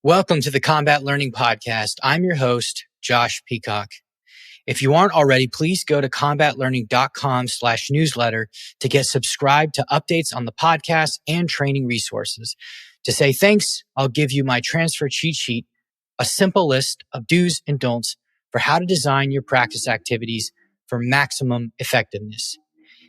Welcome to the Combat Learning Podcast. I'm your host, Josh Peacock. If you aren't already, please go to combatlearning.com/newsletter to get subscribed to updates on the podcast and training resources. To say thanks, I'll give you my transfer cheat sheet, a simple list of do's and don'ts for how to design your practice activities for maximum effectiveness.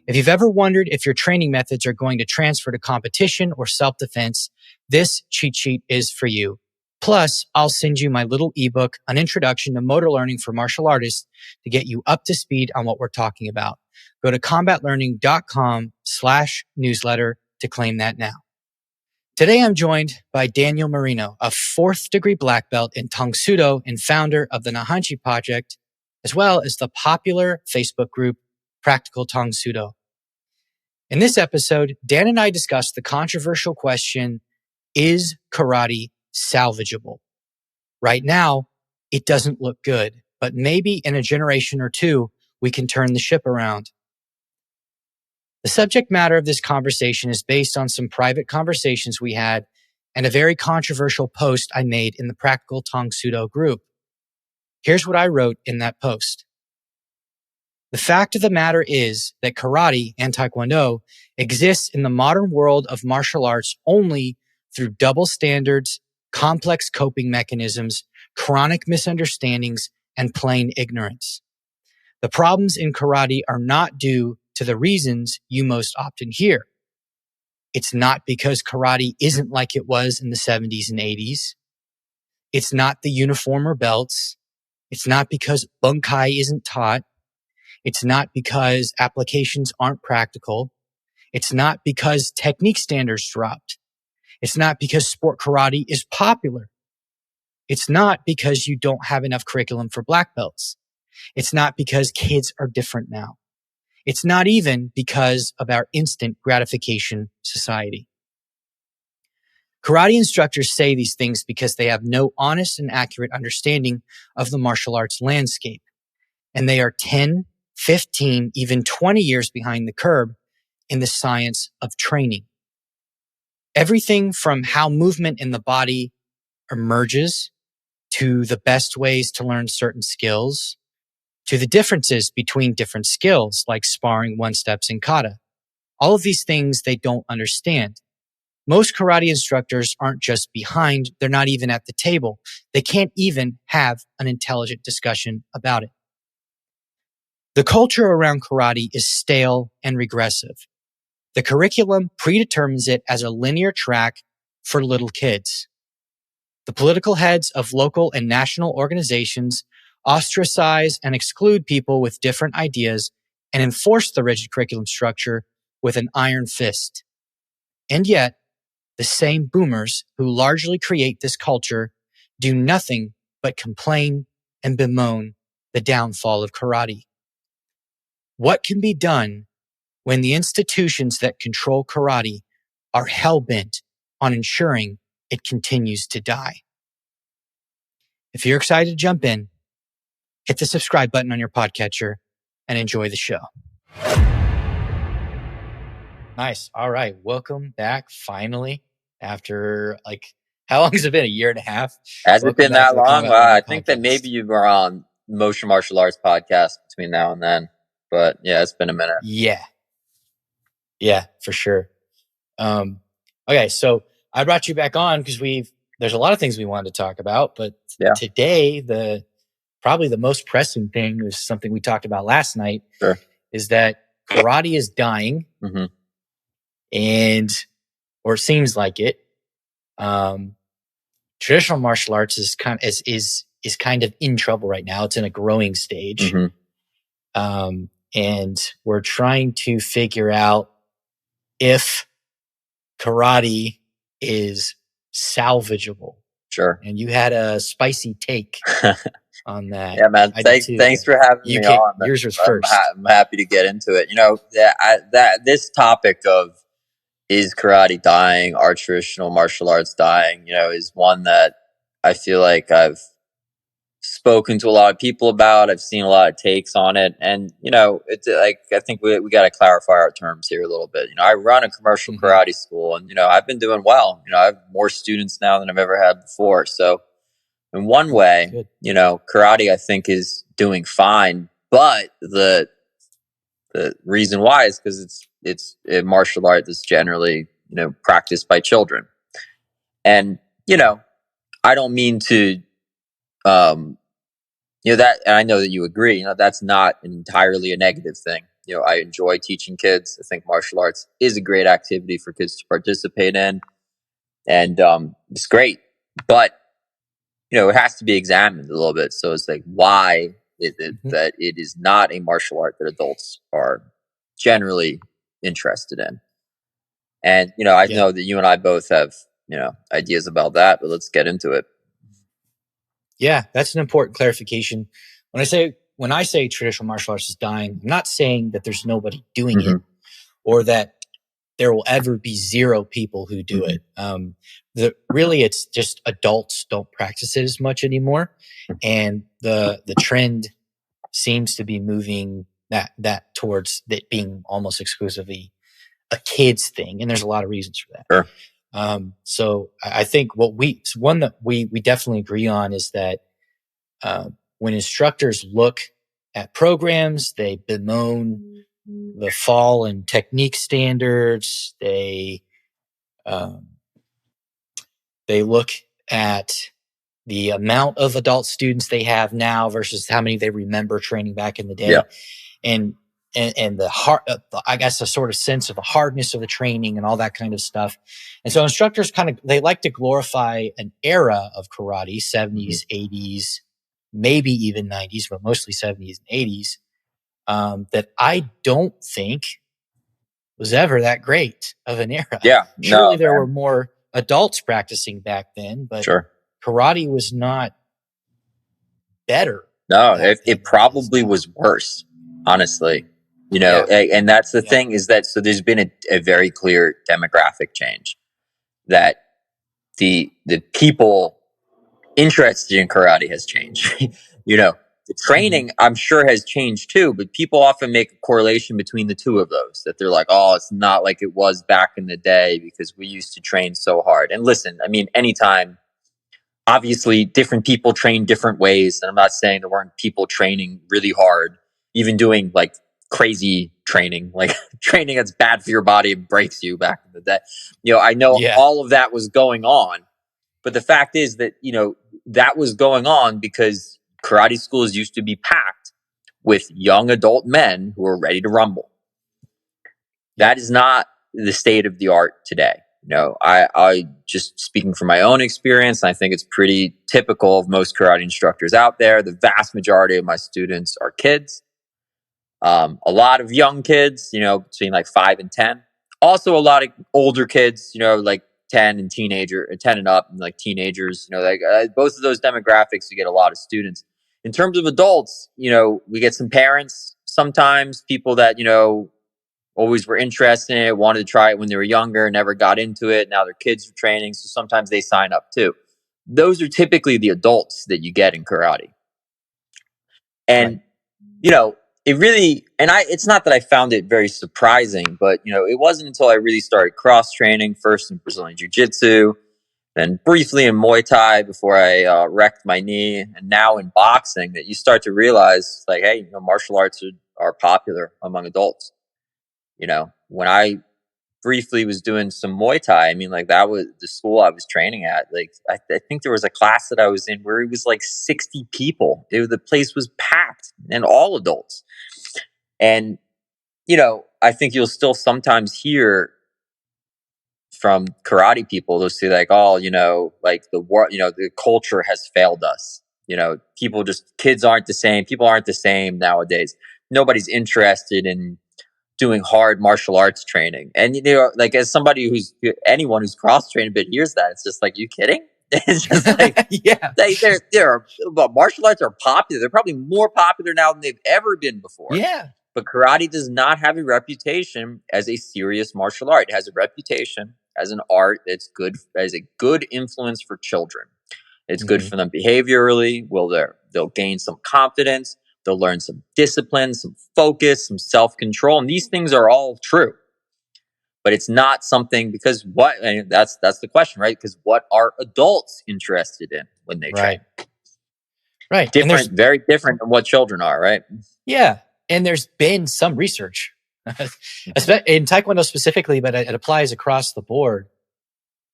If you've ever wondered if your training methods are going to transfer to competition or self-defense, this cheat sheet is for you. Plus, I'll send you my little ebook, An Introduction to Motor Learning for Martial Artists, to get you up to speed on what we're talking about. Go to combatlearning.com/newsletter to claim that now. Today, I'm joined by Daniel Marino, a 4th degree black belt in Tang Soo Do and founder of the Nahanchi Project, as well as the popular Facebook group, Practical Tang Soo Do. In this episode, Dan and I discussed the controversial question, is karate salvageable? Right now, it doesn't look good, but maybe in a generation or two, we can turn the ship around. The subject matter of this conversation is based on some private conversations we had and a very controversial post I made in the Practical Tang Soo Do group. Here's what I wrote in that post. The fact of the matter is that karate and taekwondo exists in the modern world of martial arts only through double standards, complex coping mechanisms, chronic misunderstandings, and plain ignorance. The problems in karate are not due to the reasons you most often hear. It's not because karate isn't like it was in the 70s and 80s. It's not the uniform or belts. It's not because bunkai isn't taught. It's not because applications aren't practical. It's not because technique standards dropped. It's not because sport karate is popular. It's not because you don't have enough curriculum for black belts. It's not because kids are different now. It's not even because of our instant gratification society. Karate instructors say these things because they have no honest and accurate understanding of the martial arts landscape. And they are 10, 15, even 20 years behind the curve in the science of training. Everything from how movement in the body emerges, to the best ways to learn certain skills, to the differences between different skills like sparring, one-steps, and kata. All of these things they don't understand. Most karate instructors aren't just behind, they're not even at the table. They can't even have an intelligent discussion about it. The culture around karate is stale and regressive. The curriculum predetermines it as a linear track for little kids. The political heads of local and national organizations ostracize and exclude people with different ideas and enforce the rigid curriculum structure with an iron fist. And yet, the same boomers who largely create this culture do nothing but complain and bemoan the downfall of karate. What can be done when the institutions that control karate are hell-bent on ensuring it continues to die? If you're excited to jump in, hit the subscribe button on your podcatcher and enjoy the show. Nice. All right. Welcome back finally after how long has it been? A year and a half? Has Welcome it been back that to the long? Combat Wow, Learning I think that Podcast. maybe you were on Motion Martial Arts podcast between now and then. But yeah, it's been a minute. Yeah, for sure. Okay, so I brought you back on because there's a lot of things we wanted to talk about, but today probably the most pressing thing is something we talked about last night. Sure. Is that karate is dying, Mm-hmm. or it seems like it. Traditional martial arts is kind of in trouble right now. It's in a growing stage. Mm-hmm. And we're trying to figure out if karate is salvageable. Sure. And you had a spicy take on that. Yeah, man. Thanks for having me on. Yours was first. I'm happy to get into it. This topic of is karate dying, are traditional martial arts dying, is one that I feel like I've spoken to a lot of people about. I've seen a lot of takes on it, and it's like I think we got to clarify our terms here a little bit. I run a commercial Hmm. karate school, and I've been doing well. I have more students now than I've ever had before. So in one way, Good. karate I think is doing fine, but the reason why is because it's a martial art that's generally practiced by children, and I don't mean to um that, and I know that you agree, that's not entirely a negative thing. I enjoy teaching kids. I think martial arts is a great activity for kids to participate in, and it's great. But it has to be examined a little bit. So it's like, why is it Hmm. that it is not a martial art that adults are generally interested in? And I Yeah. know that you and I both have ideas about that, but let's get into it. Yeah, that's an important clarification. When I say traditional martial arts is dying, I'm not saying that there's nobody doing it Mm-hmm. or that there will ever be zero people who do Mm-hmm. it. Really, it's just adults don't practice it as much anymore, and the trend seems to be moving that towards it being almost exclusively a kids thing, and there's a lot of reasons for that. Sure. So I think one that we definitely agree on is that when instructors look at programs, they bemoan the fall in technique standards. Um, they look at the amount of adult students they have now versus how many they remember training back in the day, Yeah. and the hard, I guess, a sort of sense of the hardness of the training and all that kind of stuff. And so instructors they like to glorify an era of karate, 70s, 80s, maybe even 90s, but mostly 70s and 80s, that I don't think was ever that great of an era. Yeah. Surely No. there were more adults practicing back then, but Sure. karate was not better No, back then it than it is probably now. was worse, honestly. Yeah. And that's the Yeah. thing, is that so there's been a very clear demographic change, that the people interested in karate has changed. The Mm-hmm. training I'm sure has changed too, but people often make a correlation between the two of those, that they're like, oh, it's not like it was back in the day because we used to train so hard. And listen, I mean, anytime, obviously different people train different ways, and I'm not saying there weren't people training really hard, even doing like crazy training, like training that's bad for your body and breaks you back in the day. I know Yeah. all of that was going on, but the fact is that that was going on because karate schools used to be packed with young adult men who were ready to rumble. Yep. That is not the state of the art today. I just speaking from my own experience, I think it's pretty typical of most karate instructors out there. The vast majority of my students are kids. A lot of young kids, between like 5 and 10. Also, a lot of older kids, like 10 and up, and like teenagers. Like both of those demographics, you get a lot of students. In terms of adults, we get some parents, sometimes people that always were interested in it, wanted to try it when they were younger, never got into it. Now their kids are training, so sometimes they sign up too. Those are typically the adults that you get in karate. Right. And it really, and it's not that I found it very surprising, but it wasn't until I really started cross training, first in Brazilian Jiu Jitsu, then briefly in Muay Thai before I wrecked my knee, and now in boxing, that you start to realize, like, hey, martial arts are popular among adults. When I briefly was doing some Muay Thai, I mean, like, that was the school I was training at. Like, I think there was a class that I was in where it was like 60 people. The place was packed, and all adults. And I think you'll still sometimes hear from karate people, they'll say like, oh, like the war, the culture has failed us. Kids aren't the same. People aren't the same nowadays. Nobody's interested in doing hard martial arts training. And like, as somebody anyone who's cross trained a bit hears that, it's just like, you kidding? It's just like, Yeah. martial arts are popular. They're probably more popular now than they've ever been before. Yeah. But karate does not have a reputation as a serious martial art. It has a reputation as an art that's good, as a good influence for children. It's good for them behaviorally. They'll gain some confidence. They'll learn some discipline, some focus, some self-control. And these things are all true. But it's not something because and that's the question, right? Because what are adults interested in when they train? Right. Different, very different than what children are, right? Yeah. And there's been some research in Taekwondo specifically, but it applies across the board.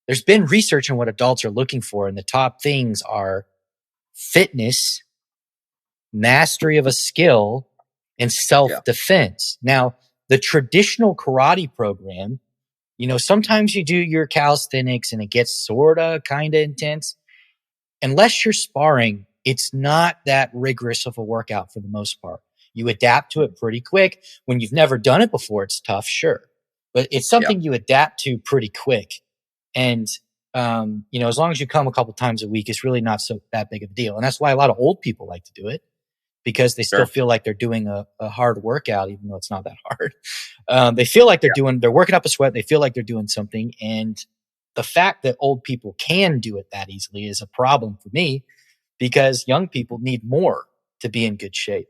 There's been research on what adults are looking for, and the top things are fitness, mastery of a skill, and self-defense. Now, the traditional karate program, sometimes you do your calisthenics and it gets sorta kinda intense. Unless you're sparring, it's not that rigorous of a workout for the most part. You adapt to it pretty quick. When you've never done it before, it's tough, sure. But it's something you adapt to pretty quick. And, as long as you come a couple times a week, it's really not that big of a deal. And that's why a lot of old people like to do it, because they still feel like they're doing a hard workout, even though it's not that hard. They feel like they're working up a sweat. They feel like they're doing something. And the fact that old people can do it that easily is a problem for me, because young people need more to be in good shape.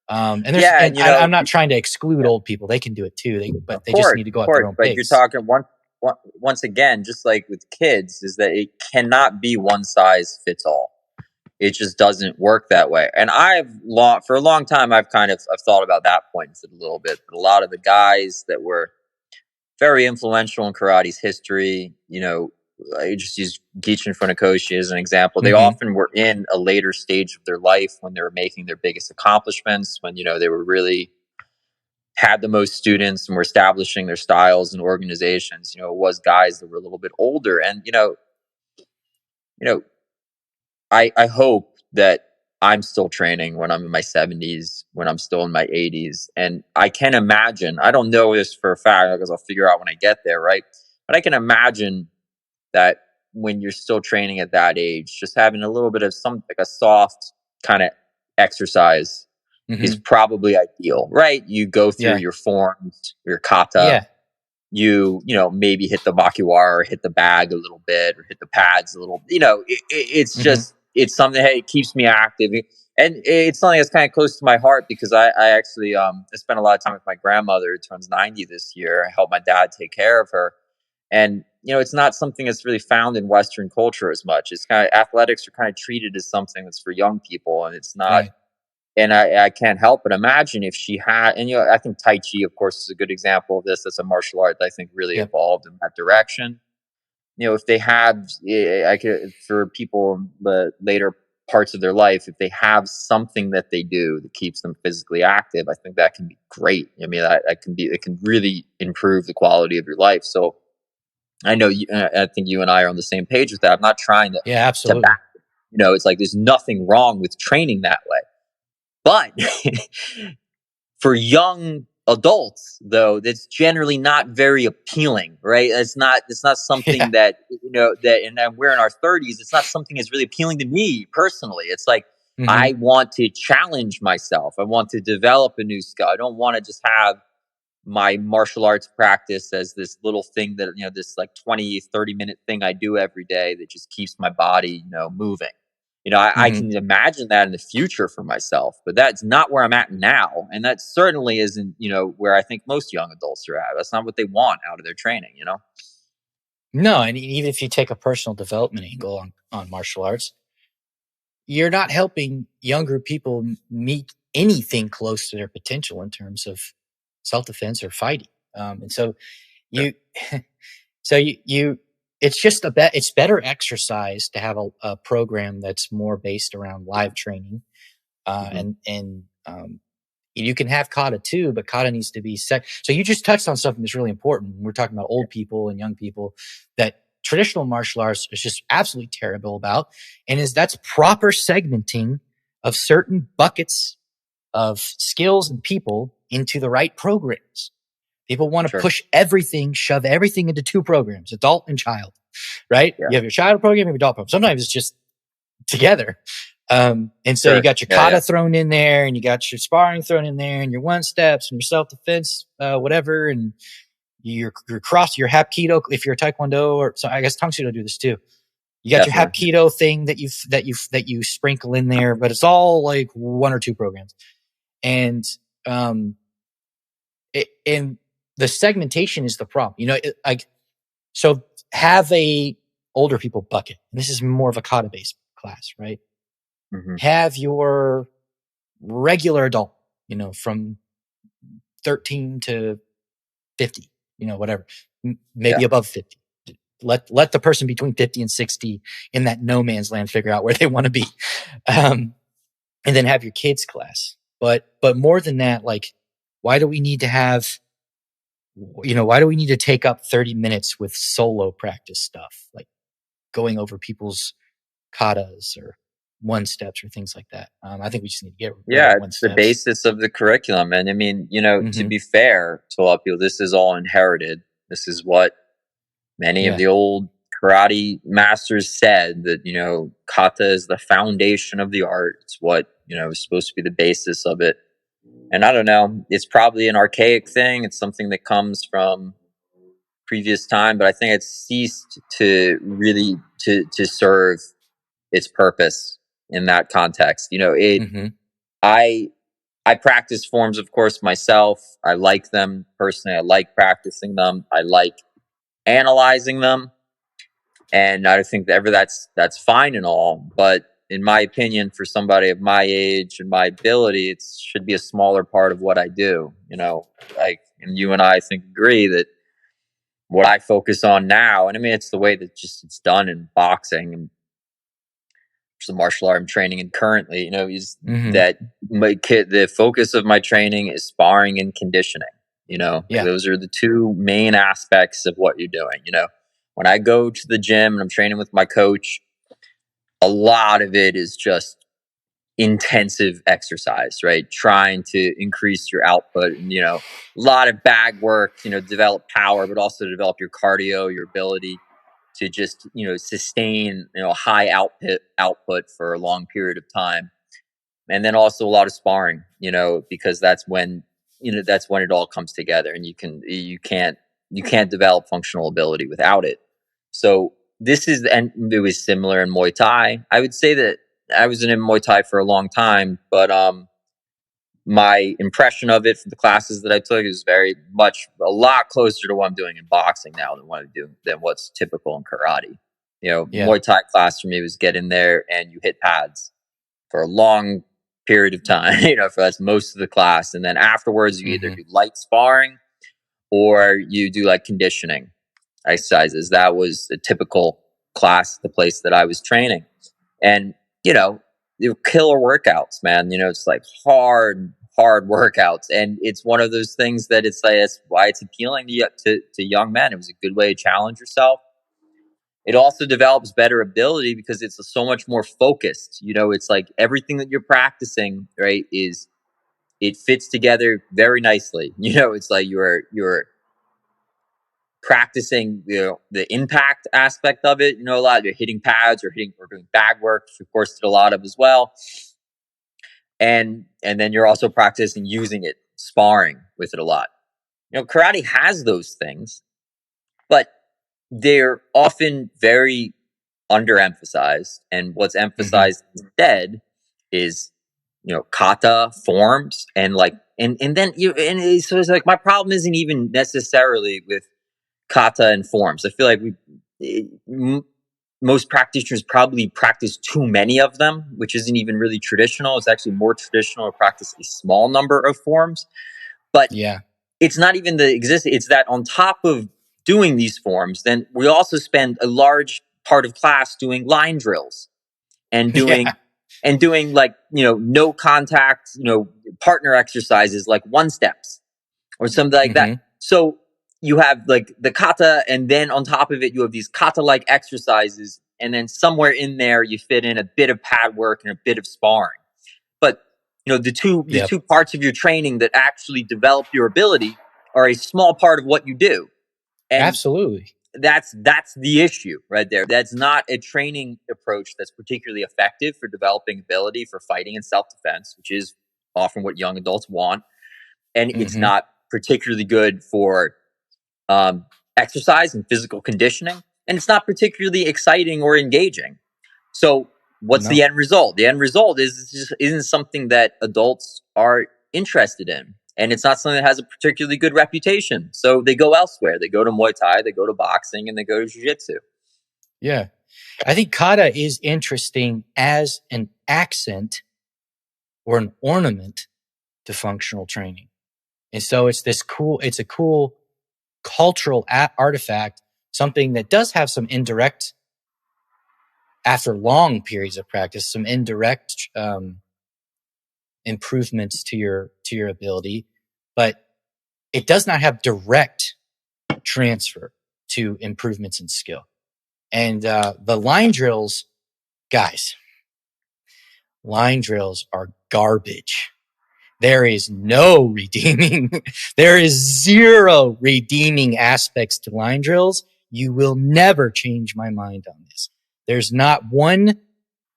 And I'm not trying to exclude old people. They can do it too. But they just need to go at their own pace. But you're talking once again, just like with kids, is that it cannot be one size fits all. It just doesn't work that way. And for a long time, I've thought about that point a little bit. But a lot of the guys that were very influential in karate's history, I just use Gichin Funakoshi as an example. They often were in a later stage of their life when they were making their biggest accomplishments, when, they were really had the most students and were establishing their styles and organizations. It was guys that were a little bit older. And, I hope that I'm still training when I'm in my 70s, when I'm still in my 80s. And I can imagine, I don't know this for a fact because I'll figure out when I get there, right? But I can imagine that when you're still training at that age, just having a little bit of a soft kind of exercise is probably ideal, right? You go through your forms, your kata, you maybe hit the makiwara or hit the bag a little bit or hit the pads a little, it's just, it's something, hey, it keeps me active. And it's something that's kind of close to my heart because I actually, I spent a lot of time with my grandmother who turns 90 this year. I helped my dad take care of her. And, it's not something that's really found in Western culture as much. It's kind of, athletics are kind of treated as something that's for young people, and it's not. Right. And I can't help but imagine if she had, and, I think Tai Chi, of course, is a good example of this. That's a martial art that I think really evolved in that direction. If they have, for people in the later parts of their life, if they have something that they do that keeps them physically active, I think that can be great. I mean, it can really improve the quality of your life. So I know I think you and I are on the same page with that. I'm not trying to, absolutely. To back, it's like there's nothing wrong with training that way. But for young adults, though, that's generally not very appealing, right? It's not something that, and we're in our 30s. It's not something that's really appealing to me personally. It's like, I want to challenge myself. I want to develop a new skill. I don't want to just have my martial arts practice as this little thing that, this like 20, 30-minute thing I do every day that just keeps my body, moving. I can imagine that in the future for myself, but that's not where I'm at now. And that certainly isn't, where I think most young adults are at. That's not what they want out of their training, No, and even if you take a personal development angle on martial arts, you're not helping younger people meet anything close to their potential in terms of self-defense or fighting. And so it's just it's better exercise to have a program that's more based around live training. And you can have kata too, but kata needs to be set. So you just touched on something that's really important. We're talking about old people and young people that traditional martial arts is just absolutely terrible about. And that's proper segmenting of certain buckets of skills and people into the right programs. People want to push everything, shove everything into two programs, adult and child, right? Yeah. You have your child program, you have your adult program. Sometimes it's just together. And so you got your kata thrown in there, and you got your sparring thrown in there, and your one steps and your self-defense, whatever. And your hapkido, if you're a taekwondo, or so I guess Tang Soo Do this too. You got your Definitely. Hapkido thing that you sprinkle in there, but it's all like 1 or 2 programs. And and the segmentation is the problem. So have a older people bucket. And this is more of a kata based class, right? Mm-hmm. Have your regular adult, from 13 to 50, whatever, maybe Yeah. above 50. Let the person between 50 and 60 in that no man's land figure out where they want to be. And then have your kids class. But more than that, like, why do we need to have, why do we need to take up 30 minutes with solo practice stuff? Like going over people's katas or one steps or things like that. I think we just need to get rid of Yeah, one it's the steps. basis of the curriculum. And I mean, to Mm-hmm. be fair to a lot of people, this is all inherited. This is what many of Yeah. the old karate masters said, that, kata is the foundation of the art. It's what, is supposed to be the basis of it. And I don't know, it's probably an archaic thing. It's something that comes from previous time, but I think it's ceased to really to serve its purpose in that context. Mm-hmm. I I practice forms, of course, myself. I like them personally. I like practicing them. I like analyzing them, and I think that that's fine and all. But in my opinion, for somebody of my age and my ability, it should be a smaller part of what I do. Like, and you and I think agree that what I focus on now, and I mean, it's the way that just it's done in boxing and the martial art I'm training in currently, is Mm-hmm. that the focus of my training is sparring and conditioning. Like, Yeah. those are the two main aspects of what you're doing. When I go to the gym and I'm training with my coach, a lot of it is just intensive exercise, right? Trying to increase your output and, a lot of bag work, develop power, but also develop your cardio, your ability to just, sustain, high output for a long period of time. And then also a lot of sparring, because that's when it all comes together, and you can't develop functional ability without it. So and it was similar in Muay Thai. I would say that I was in Muay Thai for a long time, but my impression of it from the classes that I took is very much a lot closer to what I'm doing in boxing now than what's typical in karate. Yeah. Muay Thai class for me was get in there and you hit pads for a long period of time, for that's most of the class. And then afterwards, you either Mm-hmm. do light sparring or you do like conditioning exercises. That was a typical class, the place that I was training. And, they were killer workouts, man. It's like hard workouts. And it's one of those things that it's like, that's why it's appealing to young men. It was a good way to challenge yourself. It also develops better ability because it's so much more focused. It's like everything that you're practicing, right, it fits together very nicely. It's like you're practicing the impact aspect of it. A lot you're hitting pads or doing bag work, which of course did a lot of as well. And then you're also practicing using it, sparring with it a lot. Karate has those things, but they're often very underemphasized. And what's Mm-hmm. emphasized instead is, kata forms, and like and then so it's like my problem isn't even necessarily with kata and forms. I feel like most practitioners probably practice too many of them, which isn't even really traditional. It's actually more traditional to practice a small number of forms. But Yeah. it's not even the exist. It's that on top of doing these forms, then we also spend a large part of class doing line drills and Yeah. doing like, no contact, partner exercises like one steps or something like that. Mm-hmm. So you have like the kata, and then on top of it, you have these kata like exercises. And then somewhere in there, you fit in a bit of pad work and a bit of sparring. But the Yep. two parts of your training that actually develop your ability are a small part of what you do. And Absolutely. that's the issue right there. That's not a training approach that's particularly effective for developing ability for fighting and self-defense, which is often what young adults want. And it's Mm-hmm. not particularly good for exercise and physical conditioning. and it's not particularly exciting or engaging. So what's the end result? The end result is just isn't something that adults are interested in. And it's not something that has a particularly good reputation. So they go elsewhere. They go to Muay Thai, they go to boxing, and they go to Jiu-Jitsu. Yeah. I think kata is interesting as an accent or an ornament to functional training. And so it's a cool cultural artifact, something that does have some indirect, after long periods of practice, some indirect improvements to your ability, but it does not have direct transfer to improvements in skill. And the line drills, guys, line drills are garbage. There is no redeeming. There is zero redeeming aspects to line drills. You will never change my mind on this. There's not one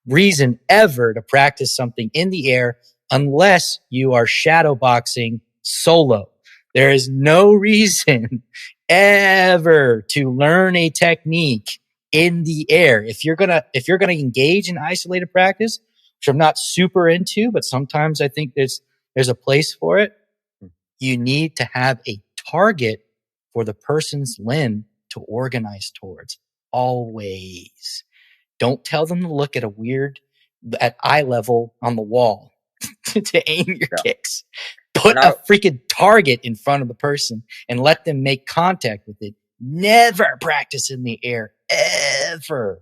reason ever to practice something in the air unless you are shadow boxing solo. There is no reason ever to learn a technique in the air. If you're gonna engage in isolated practice, which I'm not super into, but sometimes I think there's a place for it. You need to have a target for the person's limb to organize towards. Always. Don't tell them to look at eye level on the wall to aim your kicks. Put a freaking target in front of the person and let them make contact with it. Never practice in the air, ever.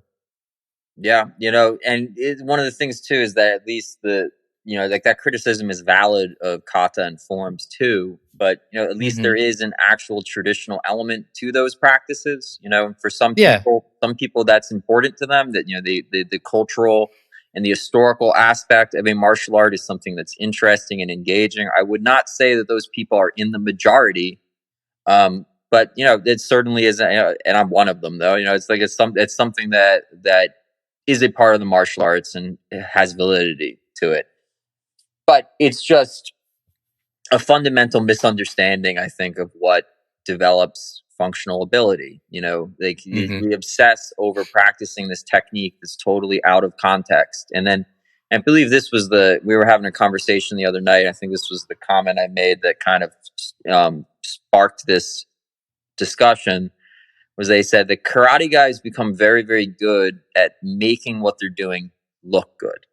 Yeah, and one of the things too is that at least like that criticism is valid of kata and forms too, but at least there is an actual traditional element to those practices. For some people that's important to them, that the cultural and the historical aspect of a martial art is something that's interesting and engaging. I would not say that those people are in the majority, but it certainly is, and I'm one of them though. It's something that is a part of the martial arts and it has validity to it. But it's just a fundamental misunderstanding, I think, of what develops functional ability. We obsess over practicing this technique that's totally out of context. And then I believe we were having a conversation the other night. I think this was the comment I made that kind of sparked this discussion. Was they said that karate guys become very, very good at making what they're doing look good.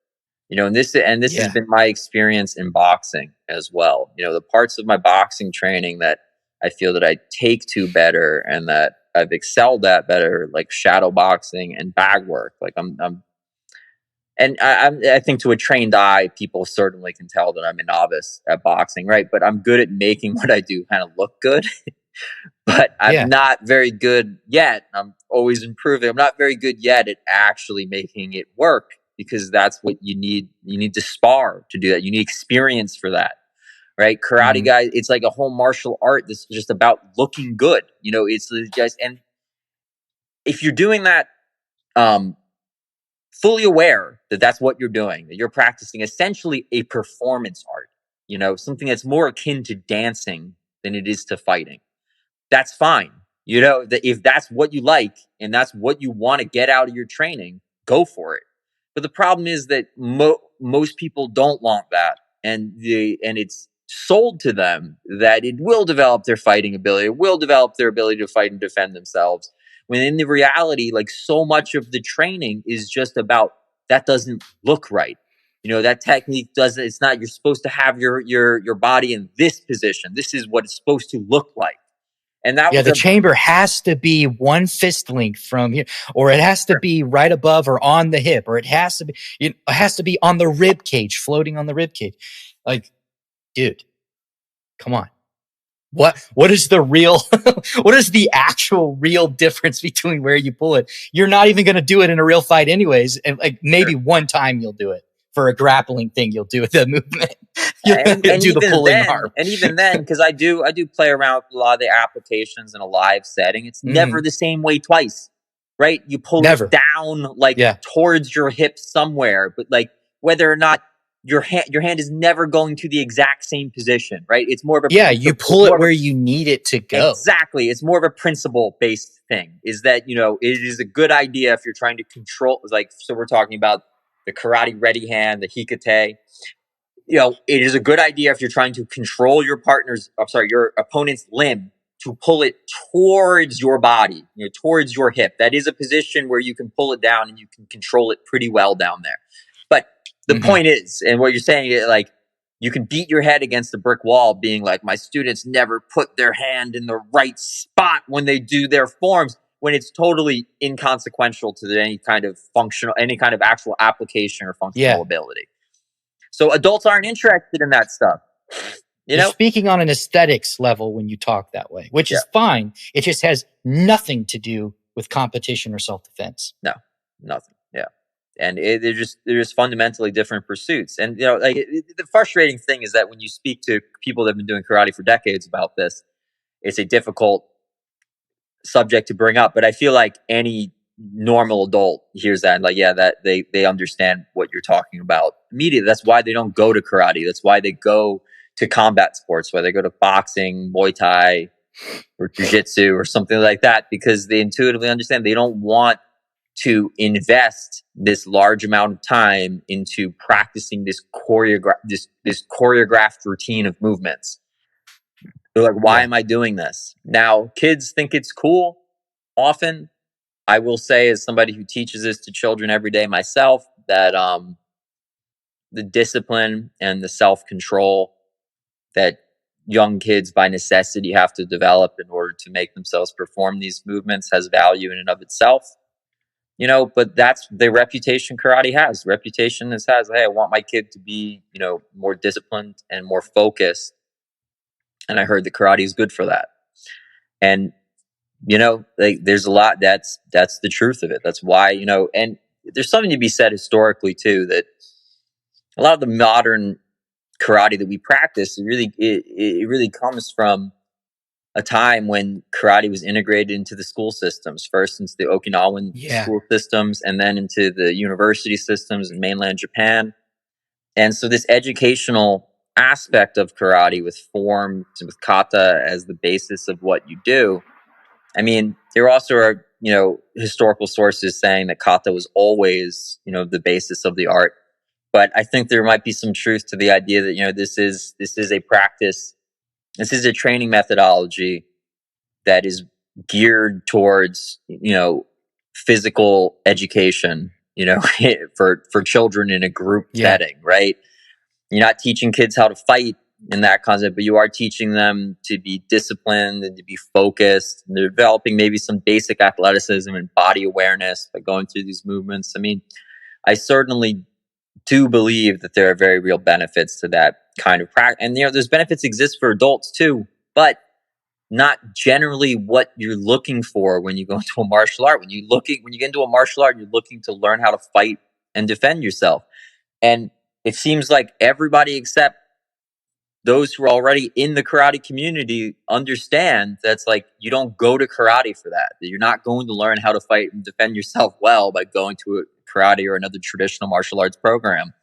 And this has been my experience in boxing as well. The parts of my boxing training that I feel that I take to better and that I've excelled at better, like shadow boxing and bag work. Like I think to a trained eye, people certainly can tell that I'm a novice at boxing, right? But I'm good at making what I do kind of look good. But I'm not very good yet. I'm always improving. I'm not very good yet at actually making it work, because that's what you need. You need to spar to do that. You need experience for that, right? Karate guy, it's like a whole martial art that's just about looking good. It's just, and if you're doing that, fully aware that that's what you're doing, that you're practicing essentially a performance art, something that's more akin to dancing than it is to fighting. That's fine. That if that's what you like and that's what you want to get out of your training, go for it. But the problem is that most people don't want that, and it's sold to them that it will develop their fighting ability, it will develop their ability to fight and defend themselves. When in the reality, like, so much of the training is just about that doesn't look right. That technique doesn't. It's not. You're supposed to have your body in this position. This is what it's supposed to look like. And that the chamber has to be one fist length from here, or it has to be right above or on the hip, or it has to be on the rib cage, floating on the rib cage. Like, dude, come on. What is the real, what is the actual real difference between where you pull it? You're not even going to do it in a real fight anyways. And like maybe one time you'll do it for a grappling thing. You'll do the movement. And do the pulling arm. And even then, because I do play around with a lot of the applications in a live setting. It's never the same way twice, right? You pull it down towards your hip somewhere, but like whether or not your hand is never going to the exact same position, right? It's more of a you pull it where you need it to go. Exactly. It's more of a principle based thing. Is that it is a good idea if you're trying to control, so we're talking about the karate ready hand, the hikate. It is a good idea if you're trying to control your opponent's limb, to pull it towards your body, towards your hip. That is a position where you can pull it down and you can control it pretty well down there. But the point is, and what you're saying is, you can beat your head against the brick wall being like, my students never put their hand in the right spot when they do their forms, when it's totally inconsequential to any kind of actual application or functional ability. So adults aren't interested in that stuff. You're speaking on an aesthetics level when you talk that way, which is fine. It just has nothing to do with competition or self-defense. No, nothing. Yeah. And they're just fundamentally different pursuits. And, the frustrating thing is that when you speak to people that have been doing karate for decades about this, it's a difficult subject to bring up. But I feel like any normal adult hears that and that they understand what you're talking about immediately. That's why they don't go to karate. That's why they go to combat sports, why they go to boxing, Muay Thai, or jiu-jitsu or something like that, because they intuitively understand they don't want to invest this large amount of time into practicing this choreographed routine of movements. They're like, why am I doing this? Now, kids think it's cool. Often, I will say, as somebody who teaches this to children every day myself, that the discipline and the self-control that young kids by necessity have to develop in order to make themselves perform these movements has value in and of itself. But that's the reputation karate has. Reputation has, hey, I want my kid to be, more disciplined and more focused. And I heard that karate is good for that. And, there's a lot, that's the truth of it. That's why, and there's something to be said historically too, that a lot of the modern karate that we practice, it really comes from a time when karate was integrated into the school systems, first into the Okinawan school systems, and then into the university systems in mainland Japan. And so this educational aspect of karate with form, with kata as the basis of what you do. I mean, there also are, historical sources saying that kata was always, the basis of the art. But I think there might be some truth to the idea that, this is a practice. This is a training methodology that is geared towards, physical education, for children in a group setting, right? You're not teaching kids how to fight in that concept, but you are teaching them to be disciplined and to be focused. And they're developing maybe some basic athleticism and body awareness by going through these movements. I mean, I certainly do believe that there are very real benefits to that kind of practice. And, those benefits exist for adults too, but not generally what you're looking for when you go into a martial art. When you get into a martial art, you're looking to learn how to fight and defend yourself. And it seems like everybody except those who are already in the karate community understand that's you don't go to karate for that. You're not going to learn how to fight and defend yourself well by going to a karate or another traditional martial arts program.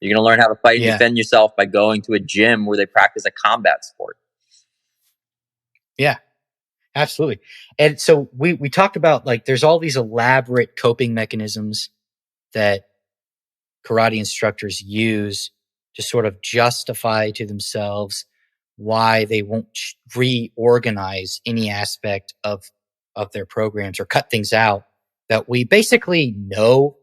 You're going to learn how to fight and defend yourself by going to a gym where they practice a combat sport. Yeah, absolutely. And so we talked about there's all these elaborate coping mechanisms that karate instructors use to sort of justify to themselves why they won't reorganize any aspect of their programs or cut things out that we basically know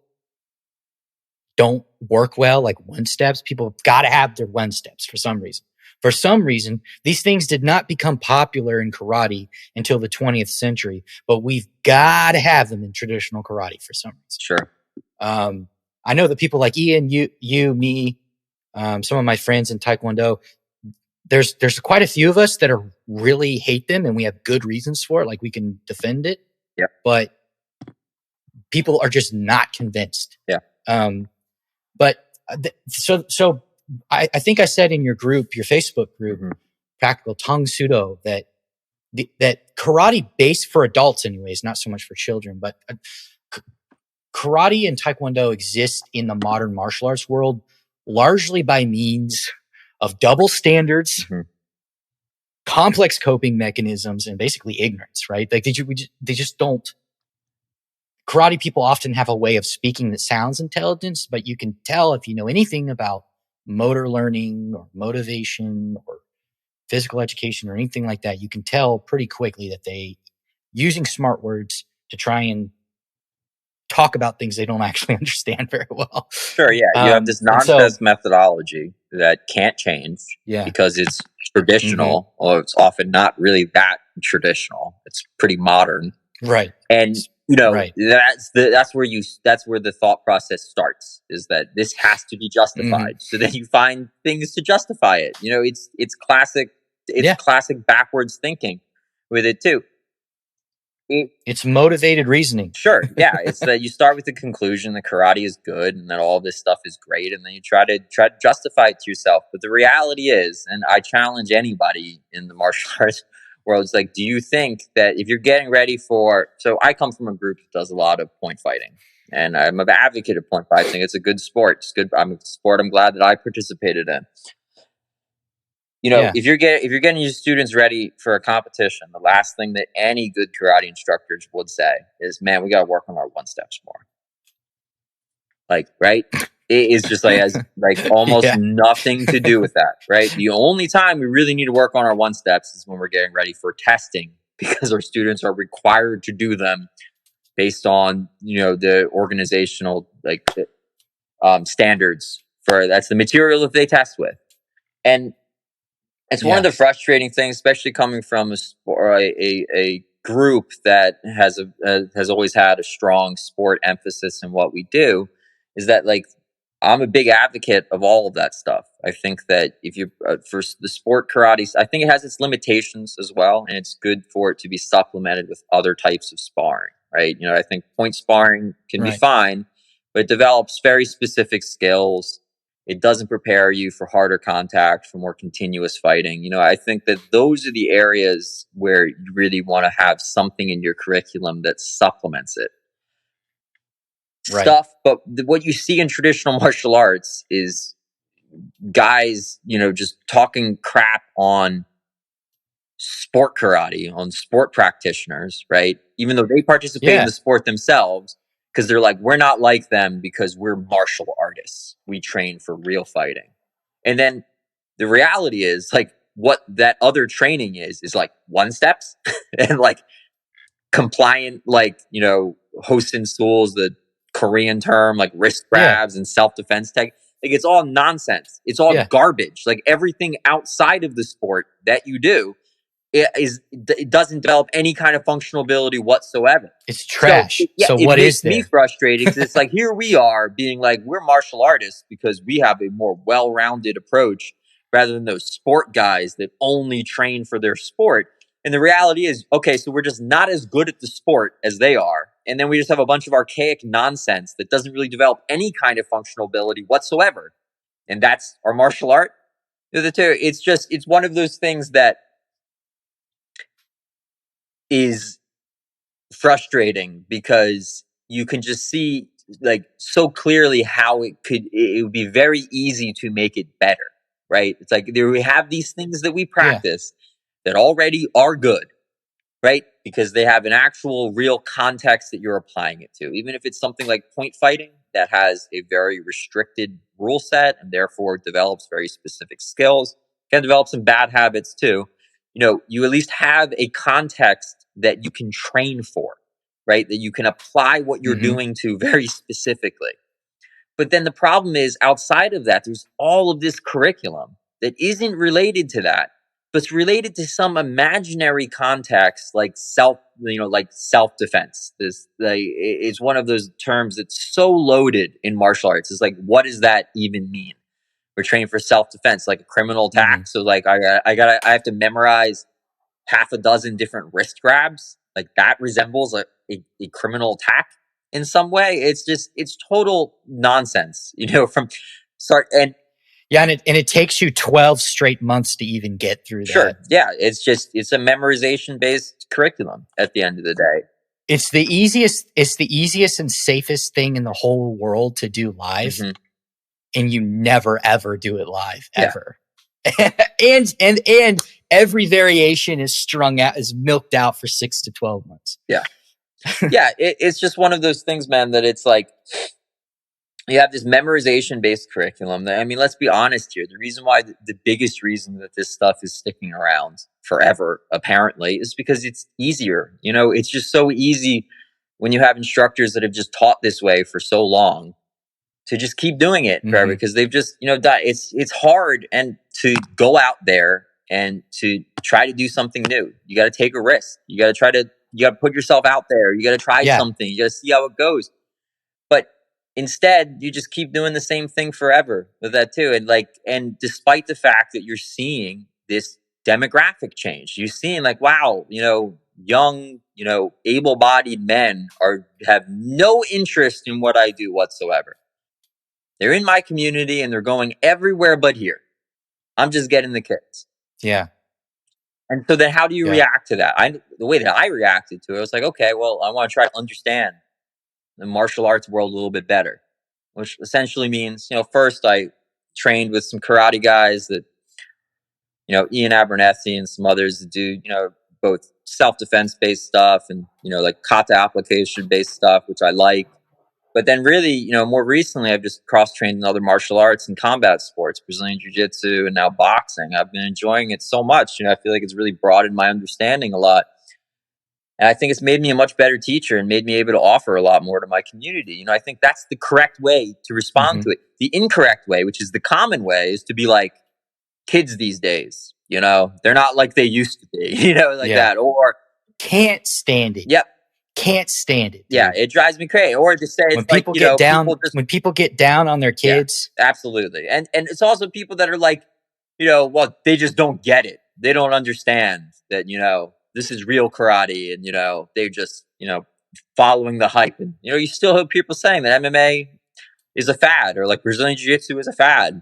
don't work well, like one steps. People have got to have their one steps for some reason. For some reason, these things did not become popular in karate until the 20th century, but we've got to have them in traditional karate for some reason. Sure. I know that people like Ian, you, me, some of my friends in taekwondo, there's quite a few of us that are really hate them, and we have good reasons for it. We can defend it. Yeah. But people are just not convinced. Yeah. So I think I said in your group, your Facebook group, Practical Tang Soo Do, that karate based for adults anyways, not so much for children, but karate and taekwondo exist in the modern martial arts world largely by means of double standards, complex coping mechanisms, and basically ignorance, right? Like they just don't. Karate people often have a way of speaking that sounds intelligence, but you can tell if you know anything about motor learning or motivation or physical education or anything like that, you can tell pretty quickly that they using smart words to try and talk about things they don't actually understand very well. Sure, yeah. You have this nonsense methodology that can't change because it's traditional, or it's often not really that traditional. It's pretty modern. Right. And that's where the thought process starts, is that this has to be justified. So then you find things to justify it. It's classic backwards thinking with it too. It's motivated reasoning. Sure, yeah. It's that you start with the conclusion that karate is good and that all this stuff is great, and then you try to justify it to yourself. But the reality is, and I challenge anybody in the martial arts world, it's like, do you think that if you're getting ready for... So I come from a group that does a lot of point fighting, and I'm an advocate of point fighting. It's a good sport. It's good. I'm a sport I'm glad that I participated in. If you're getting your students ready for a competition, the last thing that any good karate instructors would say is, "Man, we got to work on our one steps more." Like, right? It is just has almost nothing to do with that, right? The only time we really need to work on our one steps is when we're getting ready for testing, because our students are required to do them based on the organizational standards that's the material that they test with. And it's one of the frustrating things, especially coming from a group that has always had a strong sport emphasis in what we do, is that I'm a big advocate of all of that stuff. I think that if you for the sport karate, I think it has its limitations as well, and it's good for it to be supplemented with other types of sparring, right? I think point sparring can be fine, but it develops very specific skills. It doesn't prepare you for harder contact, for more continuous fighting. I think that those are the areas where you really want to have something in your curriculum that supplements it. Stuff, but what you see in traditional martial arts is guys, just talking crap on sport karate, on sport practitioners, right? Even though they participate in the sport themselves, because they're like, we're not like them because we're martial artists. We train for real fighting. And then the reality is, what that other training is one steps and compliant, Hosen schools, the Korean term, wrist grabs and self-defense tech. It's all nonsense. It's all garbage. Everything outside of the sport that you do, it doesn't develop any kind of functional ability whatsoever. It's trash. So what is there? It makes me frustrated, because it's here we are being we're martial artists because we have a more well-rounded approach rather than those sport guys that only train for their sport. And the reality is, okay, so we're just not as good at the sport as they are. And then we just have a bunch of archaic nonsense that doesn't really develop any kind of functional ability whatsoever. And that's our martial art. It's one of those things that is frustrating, because you can just see so clearly how it would be very easy to make it better, right? It's there we have these things that we practice that already are good, right? Because they have an actual real context that you're applying it to. Even if it's something like point fighting that has a very restricted rule set and therefore develops very specific skills, can develop some bad habits too. You at least have a context that you can train for, right? That you can apply what you're doing to very specifically. But then the problem is, outside of that, there's all of this curriculum that isn't related to that, but it's related to some imaginary context, self-defense. It's one of those terms that's so loaded in martial arts. It's what does that even mean? We're training for self-defense, like a criminal attack. So I have to memorize half a dozen different wrist grabs. That resembles a criminal attack in some way. It's total nonsense, from start and. Yeah, and it takes you 12 straight months to even get through that. Sure. Yeah, it's a memorization-based curriculum at the end of the day. It's the easiest and safest thing in the whole world to do live. and you never ever do it live Yeah. ever. and every variation is strung out, is milked out for 6 to 12 months. Yeah. Yeah. It's just one of those things, man, that it's like, you have this memorization based curriculum. I mean, let's be honest here. The reason why, the biggest reason that this stuff is sticking around forever, apparently, is because it's easier. You know, it's just so easy when you have instructors that have just taught this way for so long to just keep doing it forever, because they've just, you know, it's hard and to go out there and to try to do something new. You got to take a risk. You got to put yourself out there. You got to try something. You got to see how it goes. But instead, you just keep doing the same thing forever with that too. And despite the fact that you're seeing this demographic change, you're seeing like, wow, you know, young, you know, able-bodied men have no interest in what I do whatsoever. They're in my community and they're going everywhere but here. I'm just getting the kids. Yeah. And so then how do you react to that? The way that I reacted to it, I was like, okay, well, I want to try to understand the martial arts world a little bit better, which essentially means, you know, first I trained with some karate guys that, you know, Ian Abernethy and some others that do, you know, both self-defense based stuff and, you know, like kata application based stuff, which I like. But then really, you know, more recently, I've just cross-trained in other martial arts and combat sports, Brazilian Jiu-Jitsu and now boxing. I've been enjoying it so much. You know, I feel like it's really broadened my understanding a lot. And I think it's made me a much better teacher and made me able to offer a lot more to my community. You know, I think that's the correct way to respond to it. The incorrect way, which is the common way, is to be like, kids these days, you know, they're not like they used to be, you know, like that. Or can't stand it. Yep. Can't stand it. Dude. Yeah, it drives me crazy. Or to say it's when people like, you get know, down, when people get down on their kids. Yeah, absolutely. And it's also people that are like, you know, well, they just don't get it. They don't understand that, you know, this is real karate and, you know, they're just, you know, following the hype. And, you know, you still have people saying that MMA is a fad or like Brazilian Jiu-Jitsu is a fad.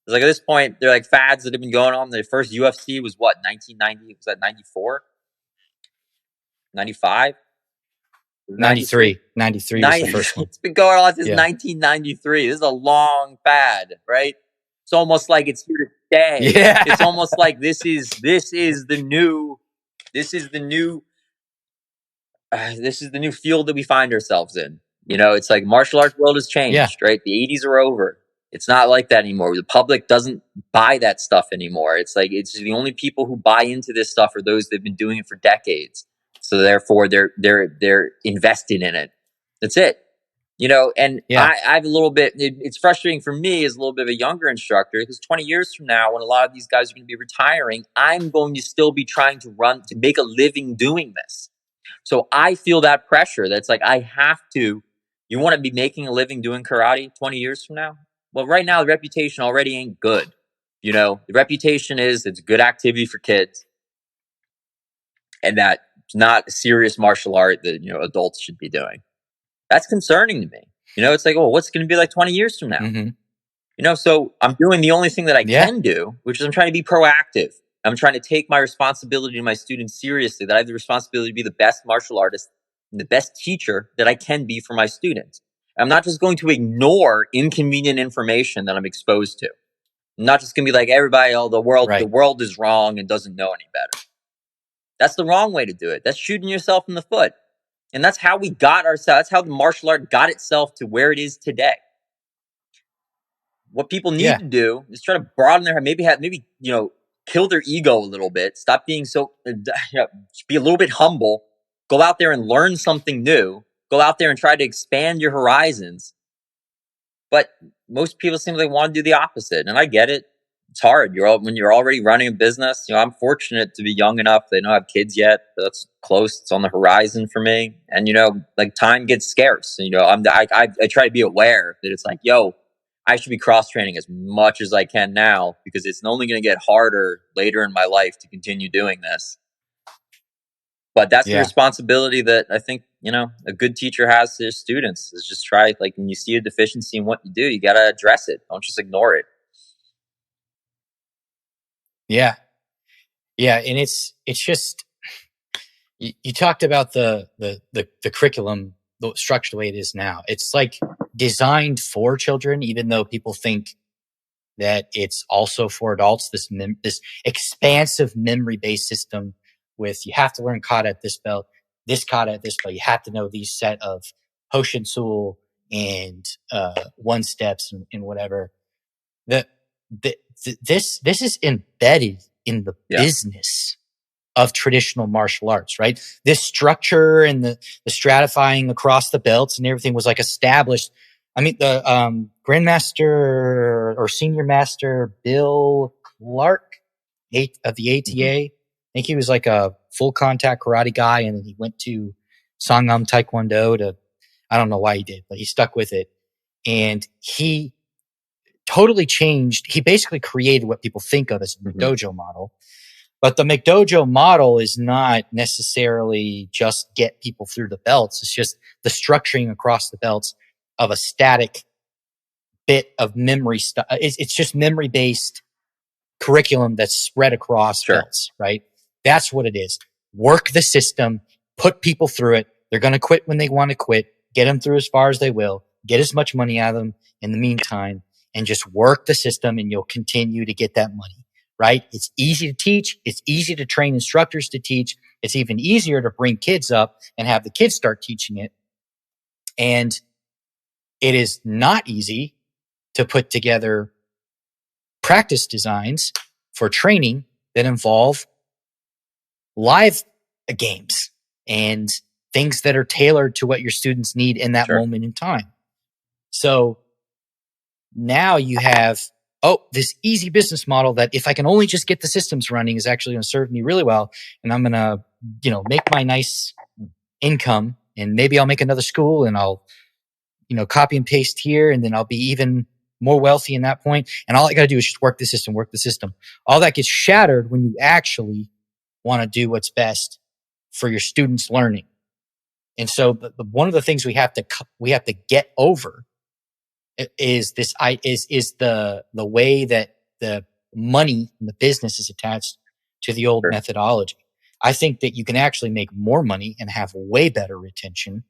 It's like at this point, they're like fads that have been going on. The first UFC was what, 1990? Was that 94? 95? 93 was the first one. It's been going on since 1993. This is a long fad, right? It's almost like it's here to stay. Yeah. It's almost like this is the new field that we find ourselves in. You know, it's like martial arts world has changed, right? The 80s are over. It's not like that anymore. The public doesn't buy that stuff anymore. It's like, it's the only people who buy into this stuff are those that have been doing it for decades. So therefore they're invested in it. That's it. You know, and I've a little bit, it's frustrating for me as a little bit of a younger instructor, because 20 years from now, when a lot of these guys are going to be retiring, I'm going to still be trying to make a living doing this. So I feel that pressure. That's like, I have to, you want to be making a living doing karate 20 years from now? Well, right now, the reputation already ain't good. You know, the reputation is it's a good activity for kids and that it's not a serious martial art that, you know, adults should be doing. That's concerning to me. You know, it's like, oh, what's going to be like 20 years from now? You know, so I'm doing the only thing that I can do, which is I'm trying to be proactive. I'm trying to take my responsibility to my students seriously, that I have the responsibility to be the best martial artist and the best teacher that I can be for my students. I'm not just going to ignore inconvenient information that I'm exposed to. I'm not just going to be like everybody, oh, the world is wrong and doesn't know any better. That's the wrong way to do it. That's shooting yourself in the foot. And that's how we got ourselves. That's how the martial art got itself to where it is today. What people need to do is try to broaden their, maybe, you know, kill their ego a little bit. Stop being so, you know, be a little bit humble. Go out there and learn something new. Go out there and try to expand your horizons. But most people seem like they want to do the opposite. And I get it. It's hard. When you're already running a business. You know, I'm fortunate to be young enough. They don't have kids yet. But that's close. It's on the horizon for me. And, you know, like time gets scarce. You know, I try to be aware that it's like, yo, I should be cross-training as much as I can now, because it's only going to get harder later in my life to continue doing this. But that's the responsibility that I think, you know, a good teacher has to his students, is just try, like, when you see a deficiency in what you do, you got to address it. Don't just ignore it. Yeah. Yeah. And it's just, you talked about the curriculum, the structure the way it is now. It's like designed for children, even though people think that it's also for adults. This expansive memory-based system with you have to learn kata at this belt, this kata at this belt. You have to know these set of Hoshin Sul and one steps and whatever. This is embedded in the business of traditional martial arts, right? This structure and the stratifying across the belts and everything was like established. I mean, the Grandmaster or Senior Master Bill Clark of the ATA, I think he was like a full contact karate guy, and then he went to Sangam Taekwondo I don't know why he did, but he stuck with it. And he totally changed. He basically created what people think of as the dojo model. But the McDojo model is not necessarily just get people through the belts. It's just the structuring across the belts of a static bit of memory stuff. It's just memory-based curriculum that's spread across belts, right? That's what it is. Work the system, put people through it. They're going to quit when they want to quit. Get them through as far as they will. Get as much money out of them in the meantime, and just work the system, and you'll continue to get that money. Right? It's easy to teach. It's easy to train instructors to teach. It's even easier to bring kids up and have the kids start teaching it. And it is not easy to put together practice designs for training that involve live games and things that are tailored to what your students need in that moment in time. So now you have this easy business model that if I can only just get the systems running is actually going to serve me really well. And I'm going to, make my nice income, and maybe I'll make another school and I'll, copy and paste here. And then I'll be even more wealthy in that point. And all I got to do is just work the system. All that gets shattered when you actually want to do what's best for your students' learning. And so one of the things we have to get over is the way that the money and the business is attached to the old methodology. I think that you can actually make more money and have way better retention.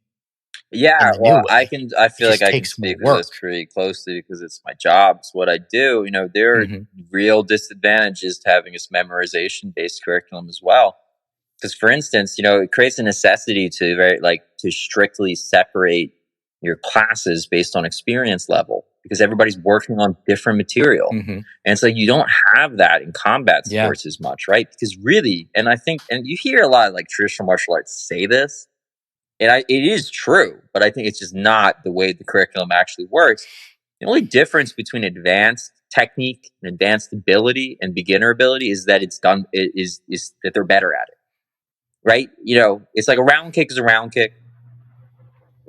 Yeah, well, I feel like I can speak to this pretty closely because it's my job. It's what I do. There are real disadvantages to having this memorization-based curriculum as well. Because, for instance, it creates a necessity to strictly separate your classes based on experience level, because everybody's working on different material. And so you don't have that in combat sports as much, right? Because really, and you hear a lot of like traditional martial arts say this, and it is true, but I think it's just not the way the curriculum actually works. The only difference between advanced technique and advanced ability and beginner ability is that is that they're better at it. Right? It's like a round kick is a round kick.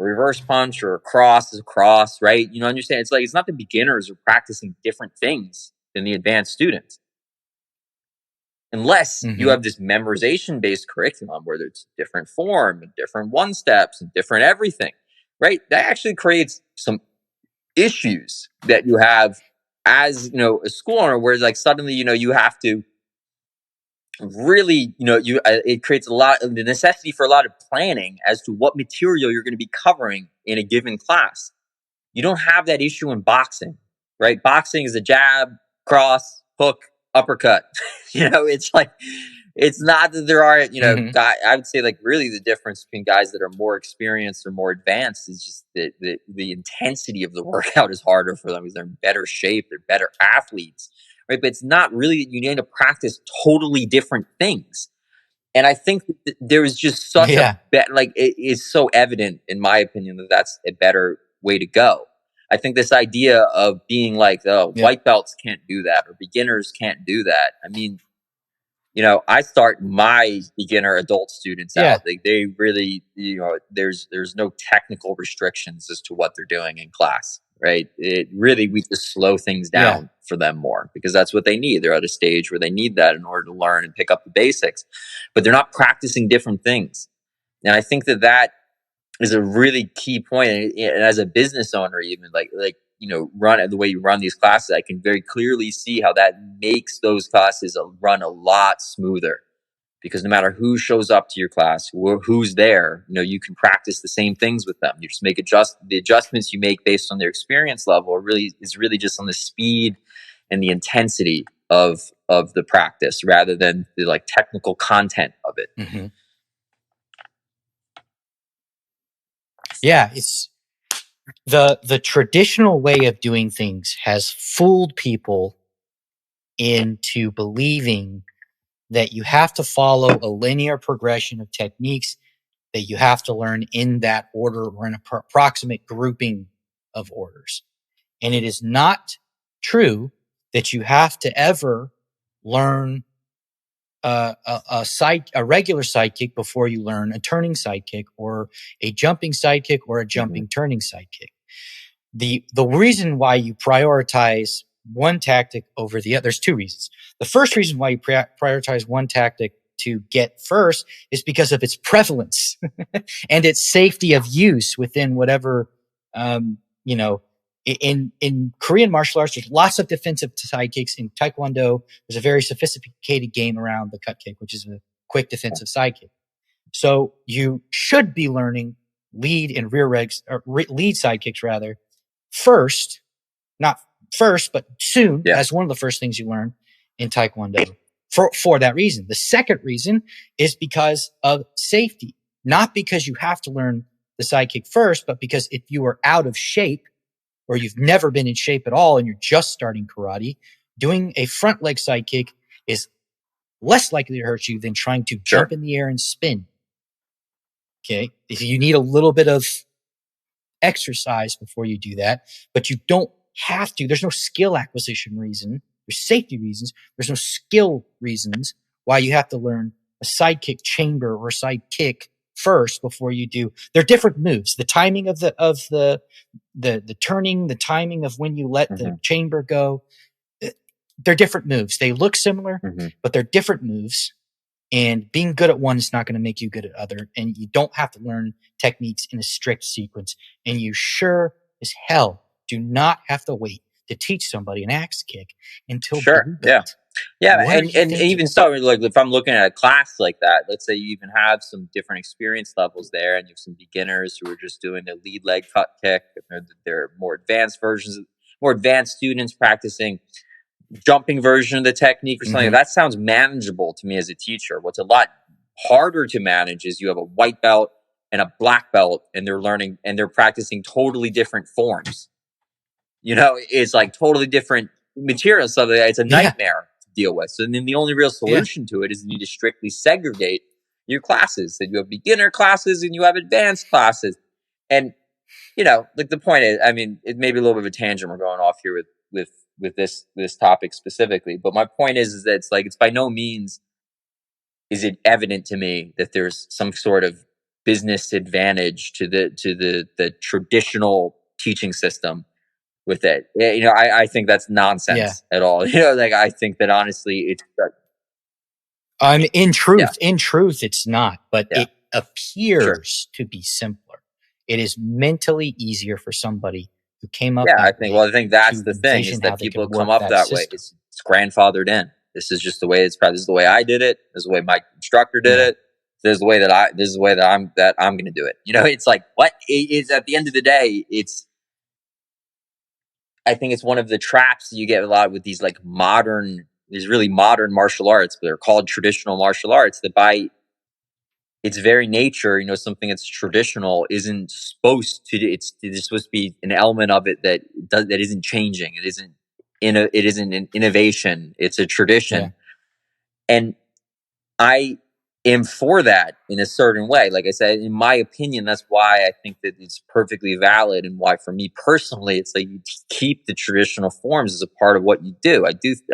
A reverse punch or a cross is a cross, right? Understand? It's like, it's not the beginners are practicing different things than the advanced students. Unless you have this memorization-based curriculum where there's different form and different one steps and different everything, right? That actually creates some issues that you have as, a school owner, where like suddenly, you have to really, it creates the necessity for a lot of planning as to what material you're going to be covering in a given class. You don't have that issue in boxing, right? Boxing is a jab, cross, hook, uppercut. It's like, it's not that there are, I would say like really the difference between guys that are more experienced or more advanced is just the intensity of the workout is harder for them because they're in better shape, they're better athletes. Right, but it's not really, you need to practice totally different things. And I think that there is just such it is so evident, in my opinion, that that's a better way to go. I think this idea of being like, white belts can't do that or beginners can't do that. I mean, I start my beginner adult students out. They really, there's no technical restrictions as to what they're doing in class. Right. We just slow things down for them more because that's what they need. They're at a stage where they need that in order to learn and pick up the basics, but they're not practicing different things. And I think that is a really key point. And as a business owner, even run the way you run these classes, I can very clearly see how that makes those classes run a lot smoother because no matter who shows up to your class, who's there, you can practice the same things with them. You just make the adjustments you make based on their experience level is really just on the speed and the intensity of the practice rather than the like technical content of it. Mm-hmm. Yeah, it's the traditional way of doing things has fooled people into believing that you have to follow a linear progression of techniques, that you have to learn in that order or an approximate grouping of orders. And it is not true that you have to ever learn a regular sidekick before you learn a turning sidekick, or a jumping sidekick, or a jumping turning sidekick. The reason why you prioritize one tactic over the other, there's two reasons. The first reason why you prioritize one tactic to get first is because of its prevalence and its safety of use within whatever, in Korean martial arts, there's lots of defensive sidekicks. In taekwondo, there's a very sophisticated game around the cut kick, which is a quick defensive sidekick. So you should be learning lead and lead sidekicks rather first, not first, but soon, as one of the first things you learn in taekwondo for that reason. The second reason is because of safety, not because you have to learn the sidekick first, but because if you are out of shape or you've never been in shape at all and you're just starting karate, doing a front leg sidekick is less likely to hurt you than trying to jump in the air and spin. Okay. You need a little bit of exercise before you do that, but you don't have to. There's no skill acquisition reason. There's safety reasons. There's no skill reasons why you have to learn a sidekick chamber or sidekick first before you do. They're different moves. The timing of the turning, the timing of when you let the chamber go, they're different moves. They look similar, but they're different moves. And being good at one is not going to make you good at other. And you don't have to learn techniques in a strict sequence. And you sure as hell do not have to wait to teach somebody an axe kick until blue belt. And even so, like if I'm looking at a class like that, let's say you even have some different experience levels there, and you have some beginners who are just doing the lead leg cut kick. They're more advanced versions, more advanced students practicing jumping version of the technique or something. That sounds manageable to me as a teacher. What's a lot harder to manage is you have a white belt and a black belt, and they're learning and they're practicing totally different forms. It's like totally different material. So it's a nightmare to deal with. So then the only real solution to it is you need to strictly segregate your classes. That you have beginner classes and you have advanced classes. And like the point is, I mean, it may be a little bit of a tangent we're going off here with this topic specifically, but my point is that it's by no means is it evident to me that there's some sort of business advantage to the traditional teaching system with it. I think that's nonsense at all. I think that honestly it's in truth it's not, but it appears to be simpler. It is mentally easier for somebody who came up I think that's the thing, is that people come up that way. It's grandfathered in. This is just the way this is the way I did it. This is the way my instructor did it. This is the way that I'm going to do it. It's like, what is at the end of the day, I think it's one of the traps you get a lot with these like really modern martial arts, but they're called traditional martial arts, that by its very nature, something that's traditional isn't supposed to. It's supposed to be an element of it that isn't changing. It isn't an innovation. It's a tradition, and I am for that in a certain way. Like I said, in my opinion, that's why I think that it's perfectly valid, and why for me personally, it's like you keep the traditional forms as a part of what you do. I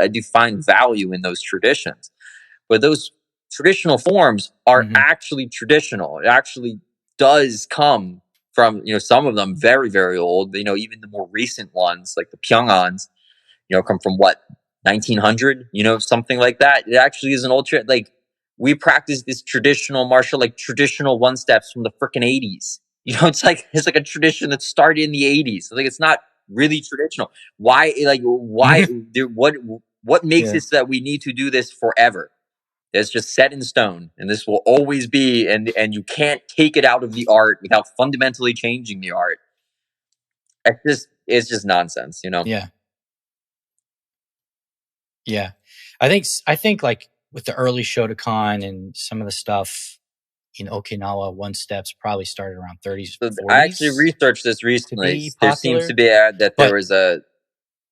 do find value in those traditions, but those traditional forms are actually traditional. It actually does come from, some of them very, very old. Even the more recent ones, like the Pyongyans, come from what, 1900, something like that. It actually is an old like we practice this traditional martial, like traditional one steps from the freaking 80s. It's like a tradition that started in the 80s. Like it's not really traditional. Why? What makes it so that we need to do this forever? It's just set in stone, and this will always be, and you can't take it out of the art without fundamentally changing the art. It's just nonsense, you know? Yeah. Yeah. I think like with the early Shotokan and some of the stuff in Okinawa, one steps probably started around 30s, So I actually 40s researched this to recently. be There seems to popular. be that there But was a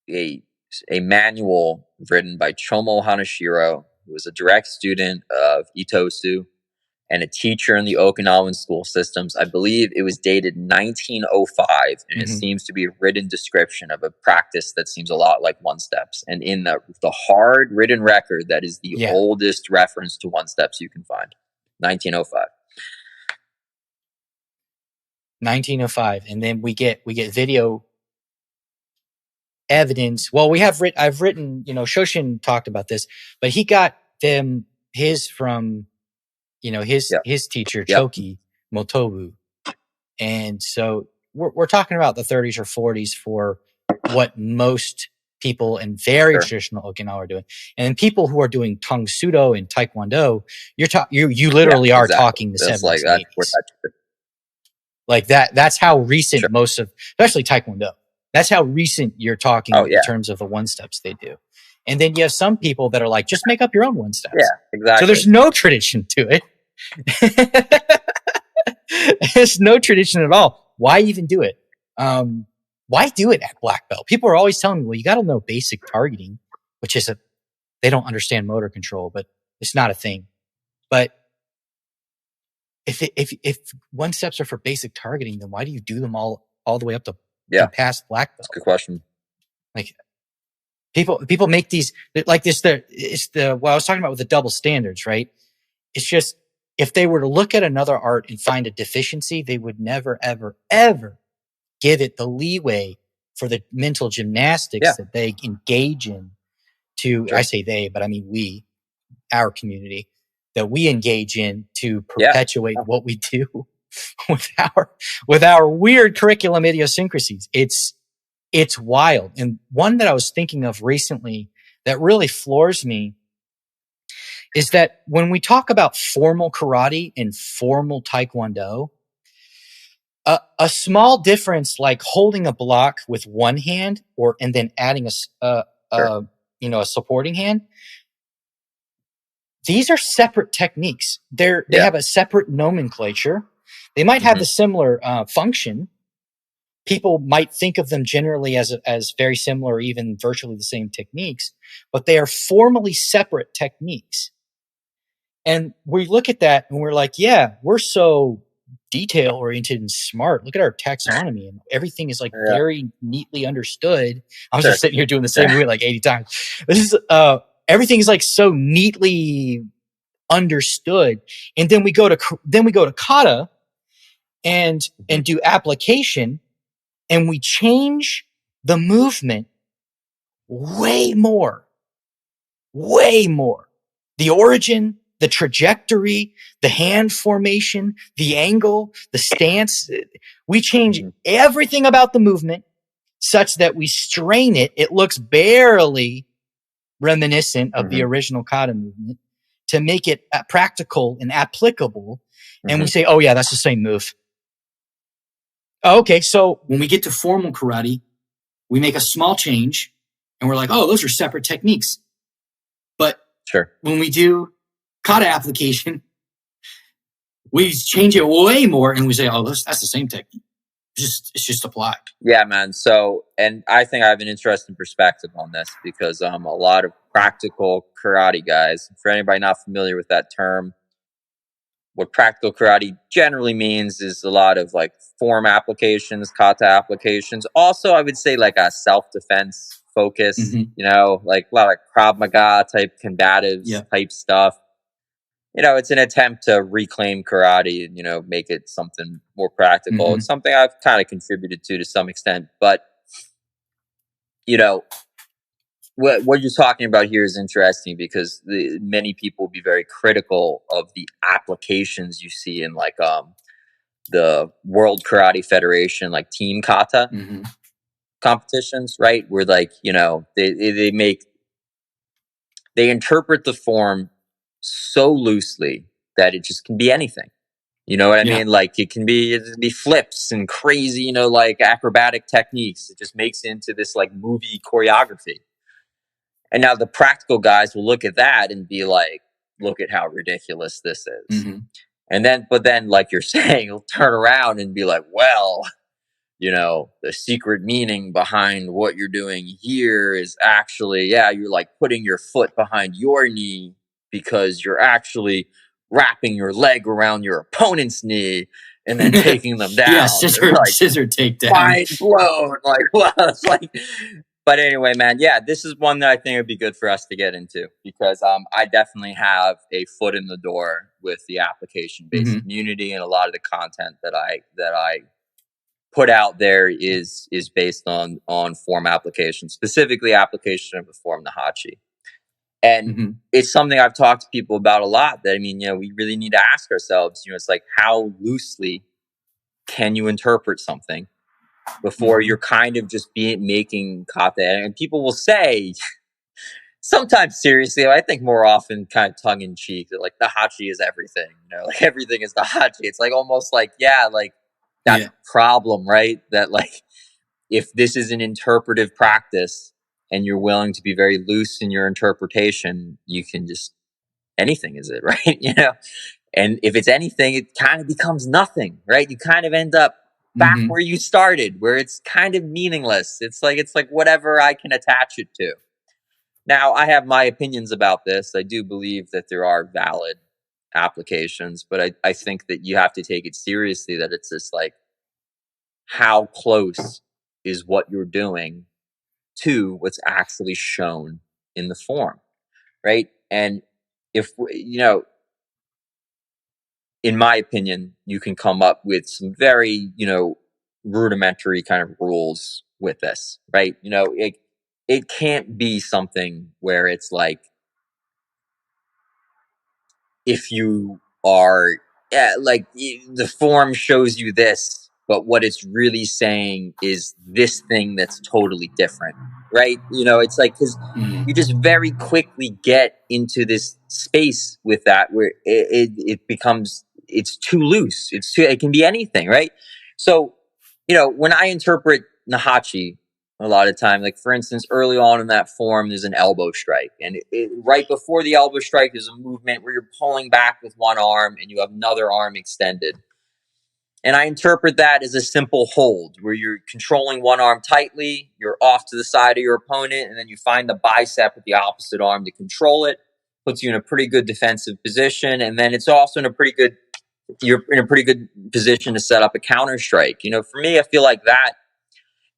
a manual written by Chomo Hanashiro, who was a direct student of Itosu and a teacher in the Okinawan school systems. I believe it was dated 1905, and it mhm, seems to be a written description of a practice that seems a lot like one steps. And in the hard written record, that is the yeah, oldest reference to one steps you can find. 1905. 1905, and then we get video evidence. Well, I've written, Shoshin talked about this, but he got them his from, Yep. his teacher Yep. Choki Motobu. And so we're talking about the 30s or 40s for what most people in very Sure. traditional Okinawa are doing. And then people who are doing Tang Soo Do and Taekwondo, you literally are Exactly. talking the That's 70s like and that's 80s. Like that's how recent Sure. most of, especially Taekwondo, that's how recent you're talking Oh in yeah. terms of the one steps they do. And then you have some people that are like, just make up your own one steps. Yeah, exactly. So there's no tradition to it. There's no tradition at all. Why even do it? Why do it at black belt? People are always telling me, well, you got to know basic targeting, which is they don't understand motor control, but it's not a thing. But if one steps are for basic targeting, then why do you do them all the way up to past black belt? That's a good question. Like people make these like this. It's what I was talking about with the double standards, right? It's just if they were to look at another art and find a deficiency, they would never, ever, ever give it the leeway for the mental gymnastics that they engage in to, I say they, but I mean we, our community, that we engage in to perpetuate what we do with our weird curriculum idiosyncrasies. It's wild. And one that I was thinking of recently that really floors me is that when we talk about formal karate and formal taekwondo, a small difference like holding a block with one hand and then adding a supporting hand. These are separate techniques. They have a separate nomenclature. They might have a similar function. People might think of them generally as very similar, or even virtually the same techniques, but they are formally separate techniques. And we look at that and we're like, yeah, we're so detail oriented and smart. Look at our taxonomy and everything is like very neatly understood. I was just sitting here doing the same movie like 80 times. This is, everything is like so neatly understood. And then we go to kata and do application, and we change the movement way more. The origin, the trajectory, the hand formation, the angle, the stance. We change everything about the movement such that we strain it. It looks barely reminiscent of the original kata movement to make it practical and applicable. And we say, oh yeah, that's the same move. Okay, so when we get to formal karate, we make a small change and we're like, oh, those are separate techniques. But when we do kata application, we change it way more and we say, oh, that's the same technique. It's just applied. Yeah, man. So, and I think I have an interesting perspective on this because a lot of practical karate guys, for anybody not familiar with that term, what practical karate generally means is a lot of like form applications, kata applications. Also, I would say like a self-defense focus, like a lot of Krav Maga type combatives type stuff. It's an attempt to reclaim karate and, make it something more practical. It's something I've kind of contributed to some extent. But, what you're talking about here is interesting because many people will be very critical of the applications you see in like the World Karate Federation, like team kata competitions, right? Where like, they interpret the form so loosely that it just can be anything. You know what I mean? Like it can be flips and crazy, like acrobatic techniques. It just makes it into this like movie choreography. And now the practical guys will look at that and be like, look at how ridiculous this is. Mm-hmm. But then, like you're saying, he'll turn around and be like, well, the secret meaning behind what you're doing here is actually, you're like putting your foot behind your knee because you're actually wrapping your leg around your opponent's knee and then taking them down. Yeah, scissor takedown. Mind blown. Like, well, it's like, but anyway, man, this is one that I think would be good for us to get into because I definitely have a foot in the door with the application-based community, and a lot of the content that I put out there is based on form application, specifically application of the form Nahachi. And it's something I've talked to people about a lot, that, we really need to ask ourselves, it's like, how loosely can you interpret something before you're kind of just making kata? And people will say, sometimes seriously, I think more often kind of tongue in cheek, that like Nahachi is everything, like everything is Nahachi. It's like almost like, that's a problem, right? That like, if this is an interpretive practice and you're willing to be very loose in your interpretation, you can just, anything is it, right? And if it's anything, it kind of becomes nothing, right? You kind of end up back where you started, where it's kind of meaningless. It's like whatever I can attach it to. Now, I have my opinions about this. I do believe that there are valid applications, but I think that you have to take it seriously, that it's just like, how close is what you're doing to what's actually shown in the form, right? And if, in my opinion, you can come up with some very, rudimentary kind of rules with this, right? It can't be something where it's like, if you are, like the form shows you this, but what it's really saying is this thing that's totally different, right? It's like, because you just very quickly get into this space with that where it becomes, it's too loose. It can be anything, right? So, when I interpret Nahachi, a lot of time, like for instance, early on in that form, there's an elbow strike, and right before the elbow strike, there's a movement where you're pulling back with one arm and you have another arm extended. And I interpret that as a simple hold where you're controlling one arm tightly, you're off to the side of your opponent, and then you find the bicep with the opposite arm to control it, puts you in a pretty good defensive position, and then it's also you're in a pretty good position to set up a counter strike. For me, I feel like that.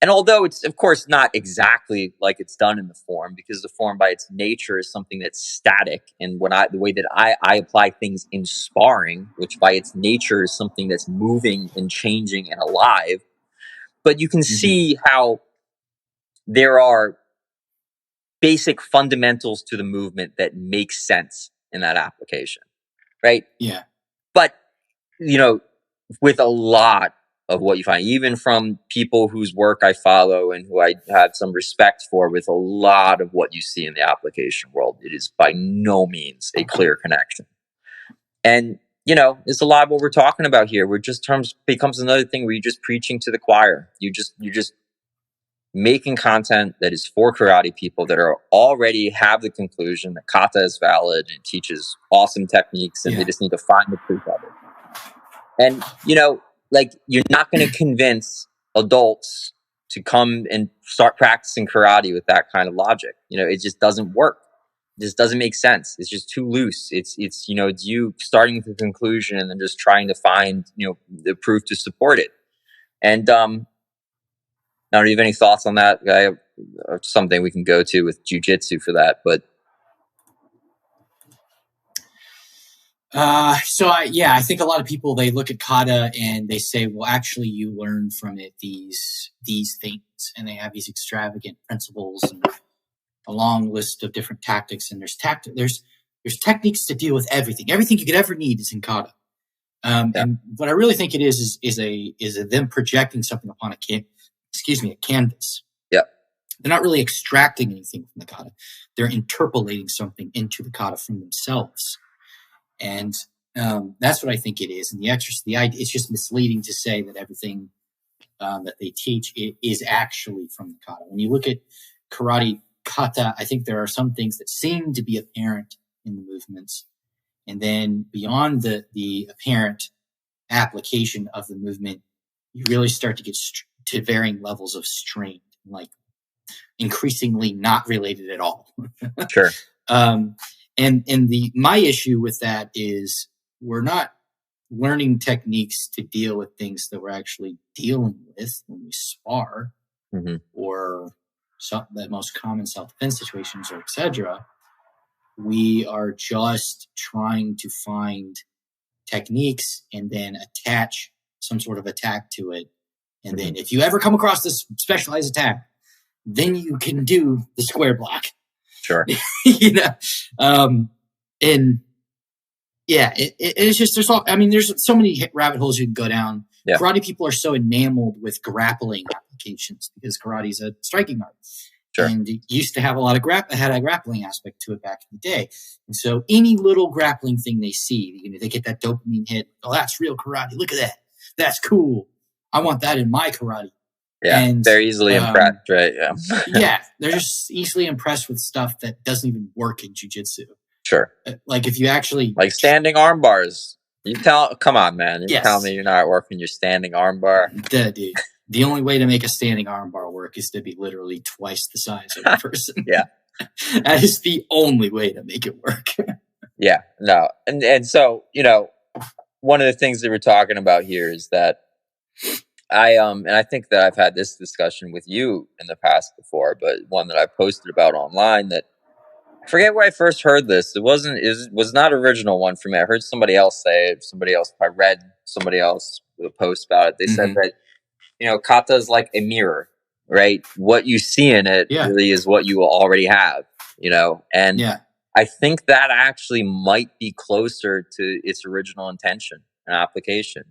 And although it's, of course, not exactly like it's done in the form, because the form by its nature is something that's static. And the way that I apply things in sparring, which by its nature is something that's moving and changing and alive. But you can see how there are basic fundamentals to the movement that make sense in that application, right? Yeah. But, with a lot of what you find, even from people whose work I follow and who I have some respect for, with a lot of what you see in the application world, it is by no means a clear connection. And, it's a lot of what we're talking about here. We're just becomes another thing where you're just preaching to the choir. You're just making content that is for karate people that are already have the conclusion that kata is valid and teaches awesome techniques, and they just need to find the proof of it. And, like, you're not going to convince adults to come and start practicing karate with that kind of logic. It just doesn't work. It just doesn't make sense. It's just too loose. It's you starting with the conclusion and then just trying to find, the proof to support it. And, now, do you have any thoughts on that? I have something we can go to with jiu-jitsu for that, but. I think a lot of people, they look at kata and they say, well, actually you learn from it these things, and they have these extravagant principles and a long list of different tactics. And there's techniques to deal with everything you could ever need is in kata. And what I really think it is them projecting something upon a canvas. Yeah. They're not really extracting anything from the kata. They're interpolating something into the kata from themselves. And that's what I think it is. And the exercise, the idea, it's just misleading to say that everything that they teach is actually from the kata. When you look at karate kata, I think there are some things that seem to be apparent in the movements. And then beyond the apparent application of the movement, you really start to get to varying levels of strain, like increasingly not related at all. Sure. And my issue with that is we're not learning techniques to deal with things that we're actually dealing with when we spar, or the most common self-defense situations, or etc. We are just trying to find techniques and then attach some sort of attack to it. And then if you ever come across this specialized attack, then you can do the square block. Sure. And yeah, it's just, there's so many rabbit holes you can go down. Yeah. Karate people are so enamored with grappling applications because karate is a striking art. Sure. And it used to have a lot of had a grappling aspect to it back in the day. And so any little grappling thing they see, they get that dopamine hit. Oh, that's real karate. Look at that. That's cool. I want that in my karate. Yeah, and they're easily impressed, right? Yeah. Yeah, they're just easily impressed with stuff that doesn't even work in jiu-jitsu. Sure. Like if you actually... Like standing arm bars. Come on, man. You tell me you're not working your standing arm bar. Dude. The only way to make a standing arm bar work is to be literally twice the size of a person. Yeah. That is the only way to make it work. Yeah, no. And so, one of the things that we're talking about here is that and I think that I've had this discussion with you in the past before, but one that I posted about online that I forget where I first heard this. It was not an original one for me. I heard somebody else say it. I read somebody else with a post about it. They said that, kata is like a mirror, right? What you see in it really is what you will already have, and I think that actually might be closer to its original intention and application.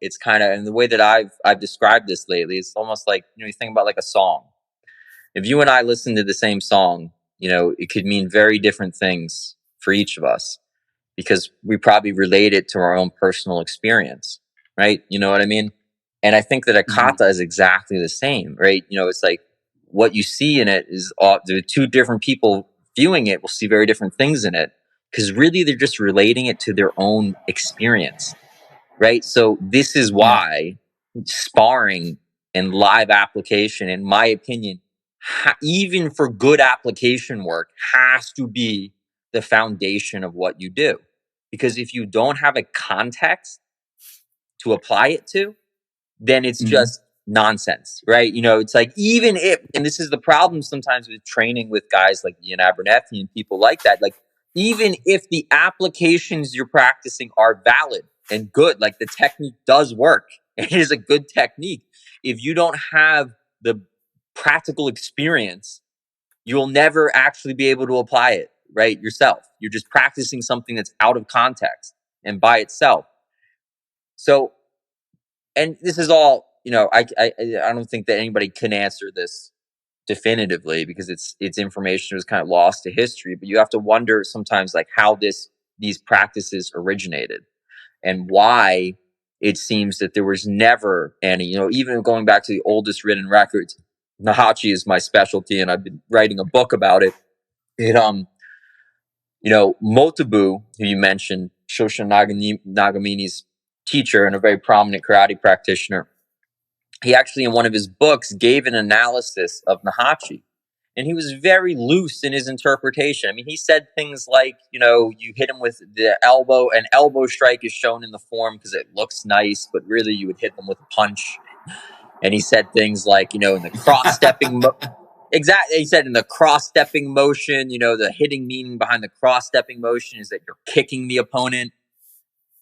It's kind of, and the way that I've described this lately, it's almost like, you think about like a song. If you and I listen to the same song, it could mean very different things for each of us because we probably relate it to our own personal experience, right? You know what I mean? And I think that a kata is exactly the same, right? It's like what you see in it is the two different people viewing it will see very different things in it because really they're just relating it to their own experience, right? So this is why sparring and live application, in my opinion, even for good application work, has to be the foundation of what you do. Because if you don't have a context to apply it to, then it's just nonsense, right? It's like, even if, and this is the problem sometimes with training with guys like Ian Abernethy and people like that, like even if the applications you're practicing are valid and good, like the technique does work, it is a good technique. If you don't have the practical experience, you'll never actually be able to apply it, right, yourself. You're just practicing something that's out of context and by itself. So, and this is all, I don't think that anybody can answer this definitively because it's information was kind of lost to history, but you have to wonder sometimes like how these practices originated and why it seems that there was never any, even going back to the oldest written records. Nahachi is my specialty and I've been writing a book about it. Motobu, who you mentioned, Shoshin Nagamini's teacher and a very prominent karate practitioner, he actually in one of his books gave an analysis of Nahachi. And he was very loose in his interpretation. I mean, he said things like, you hit him with the elbow. An elbow strike is shown in the form because it looks nice, but really you would hit them with a punch. And he said things like, in the cross-stepping... Exactly. He said in the cross-stepping motion, the hitting meaning behind the cross-stepping motion is that you're kicking the opponent.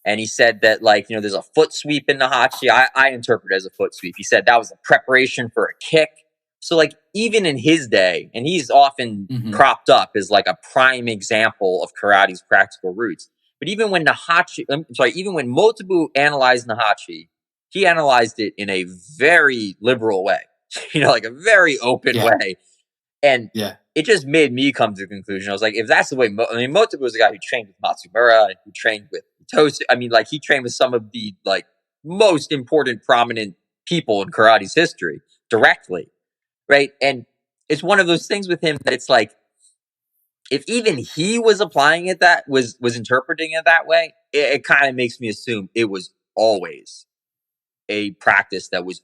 And he said that, there's a foot sweep in Nahachi. I interpret it as a foot sweep. He said that was a preparation for a kick. So, even in his day, and he's often propped up as, a prime example of karate's practical roots. But even when Motobu analyzed Nahachi, he analyzed it in a very liberal way. A very open way. And it just made me come to the conclusion. I was like, if that's the way, Motobu was a guy who trained with Matsumura, who trained with Tosu. I mean, like, he trained with some of the like most important, prominent people in karate's history directly, right? And it's one of those things with him that it's like, if even he was applying it, that was interpreting it that way, it kind of makes me assume it was always a practice that was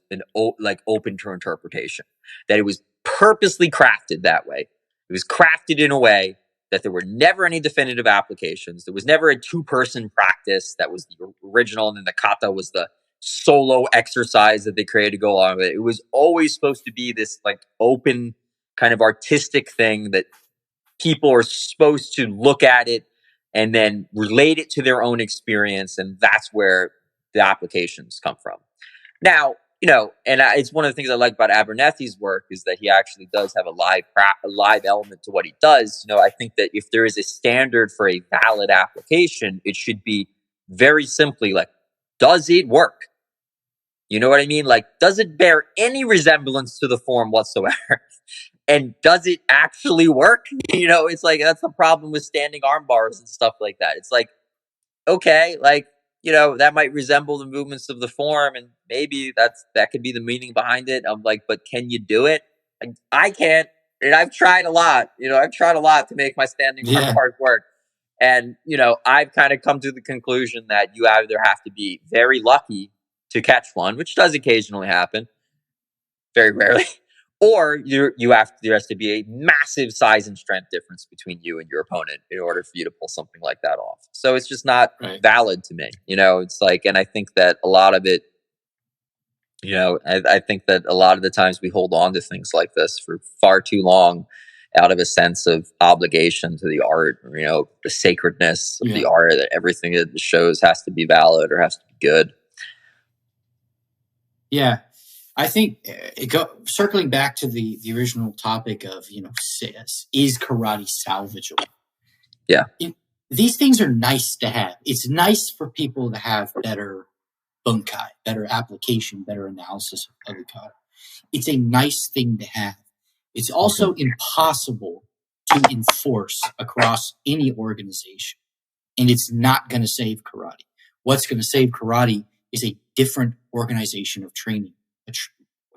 open to interpretation, that it was purposely crafted that way. It was crafted in a way that there were never any definitive applications. There was never a two-person practice that was the original, and then the kata was the solo exercise that they created to go along with it. It was always supposed to be this like open kind of artistic thing that people are supposed to look at it and then relate it to their own experience, and that's where the applications come from. Now, and it's one of the things I like about Abernethy's work is that he actually does have a live element to what he does. I think that if there is a standard for a valid application, it should be very simply like, does it work? You know what I mean? Like, does it bear any resemblance to the form whatsoever? And does it actually work? It's like, that's the problem with standing arm bars and stuff like that. It's like, okay, like, that might resemble the movements of the form, and maybe that could be the meaning behind it. I'm like, but can you do it? I can't, and I've tried a lot. I've tried a lot to make my standing arm bars work, and I've kind of come to the conclusion that you either have to be very lucky to catch one, which does occasionally happen, very rarely, or there has to be a massive size and strength difference between you and your opponent in order for you to pull something like that off. So it's just not valid to me. It's like, and I think that a lot of it, I think that a lot of the times we hold on to things like this for far too long out of a sense of obligation to the art, or, the sacredness of the art, that everything that it shows has to be valid or has to be good. Yeah. I think circling back to the original topic of, is karate salvageable? Yeah. These things are nice to have. It's nice for people to have better bunkai, better application, better analysis of the kata. It's a nice thing to have. It's also impossible to enforce across any organization. And it's not going to save karate. What's going to save karate is a different organization of training.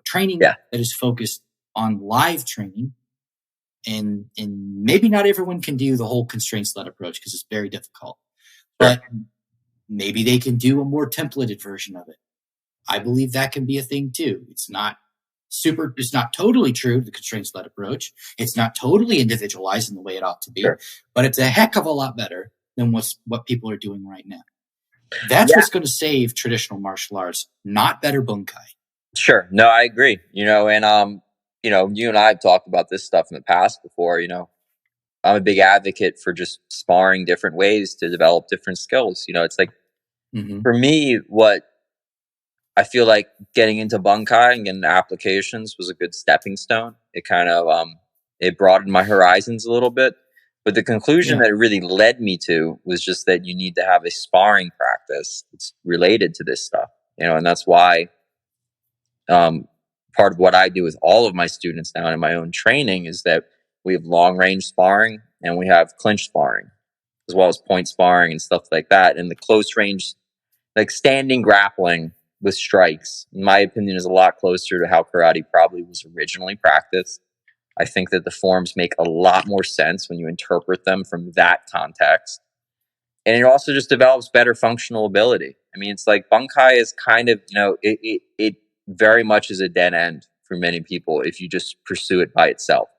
Training that is focused on live training, and maybe not everyone can do the whole constraints-led approach because it's very difficult. But maybe they can do a more templated version of it. I believe that can be a thing too. It's not totally true, the constraints-led approach. It's not totally individualized in the way it ought to be, but it's a heck of a lot better than what people are doing right now. That's what's going to save traditional martial arts, not better bunkai. Sure. No, I agree. And you and I have talked about this stuff in the past before. I'm a big advocate for just sparring different ways to develop different skills. It's like, for me, what I feel like getting into bunkai and getting applications was a good stepping stone. It kind of it broadened my horizons a little bit. But the conclusion that it really led me to was just that you need to have a sparring practice that's related to this stuff. And that's why part of what I do with all of my students now in my own training is that we have long range sparring and we have clinch sparring, as well as point sparring and stuff like that. And the close range, like standing grappling with strikes, in my opinion, is a lot closer to how karate probably was originally practiced. I think that the forms make a lot more sense when you interpret them from that context. And it also just develops better functional ability. I mean, it's like bunkai is kind of, it very much is a dead end for many people if you just pursue it by itself.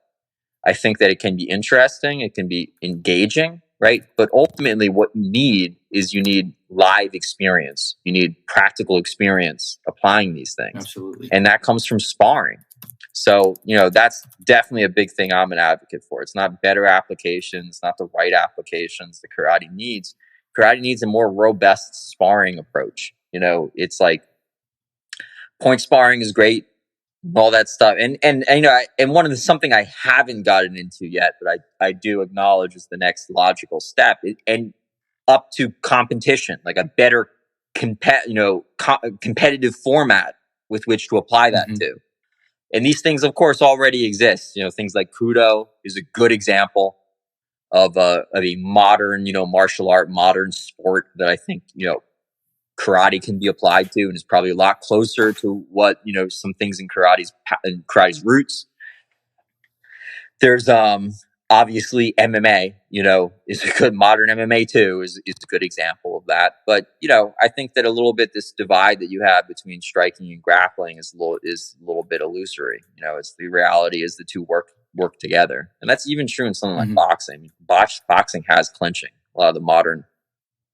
I think that it can be interesting, it can be engaging, right? But ultimately what you need live experience. You need practical experience applying these things. Absolutely. And that comes from sparring. So, that's definitely a big thing I'm an advocate for. It's not better applications, not the right applications that karate needs. Karate needs a more robust sparring approach. It's like point sparring is great, all that stuff. And something I haven't gotten into yet, but I do acknowledge is the next logical step, and up to competition, like a better competitive format with which to apply that to. And these things, of course, already exist. Things like Kudo is a good example of a modern, martial art, modern sport that I think, karate can be applied to, and is probably a lot closer to what, some things in karate's roots. There's obviously MMA, is a good modern MMA too, is a good example of that. But, I think that a little bit this divide that you have between striking and grappling is a little bit illusory. It's the reality is the two work together. And that's even true in something like boxing. I mean, boxing has clinching. A lot of the modern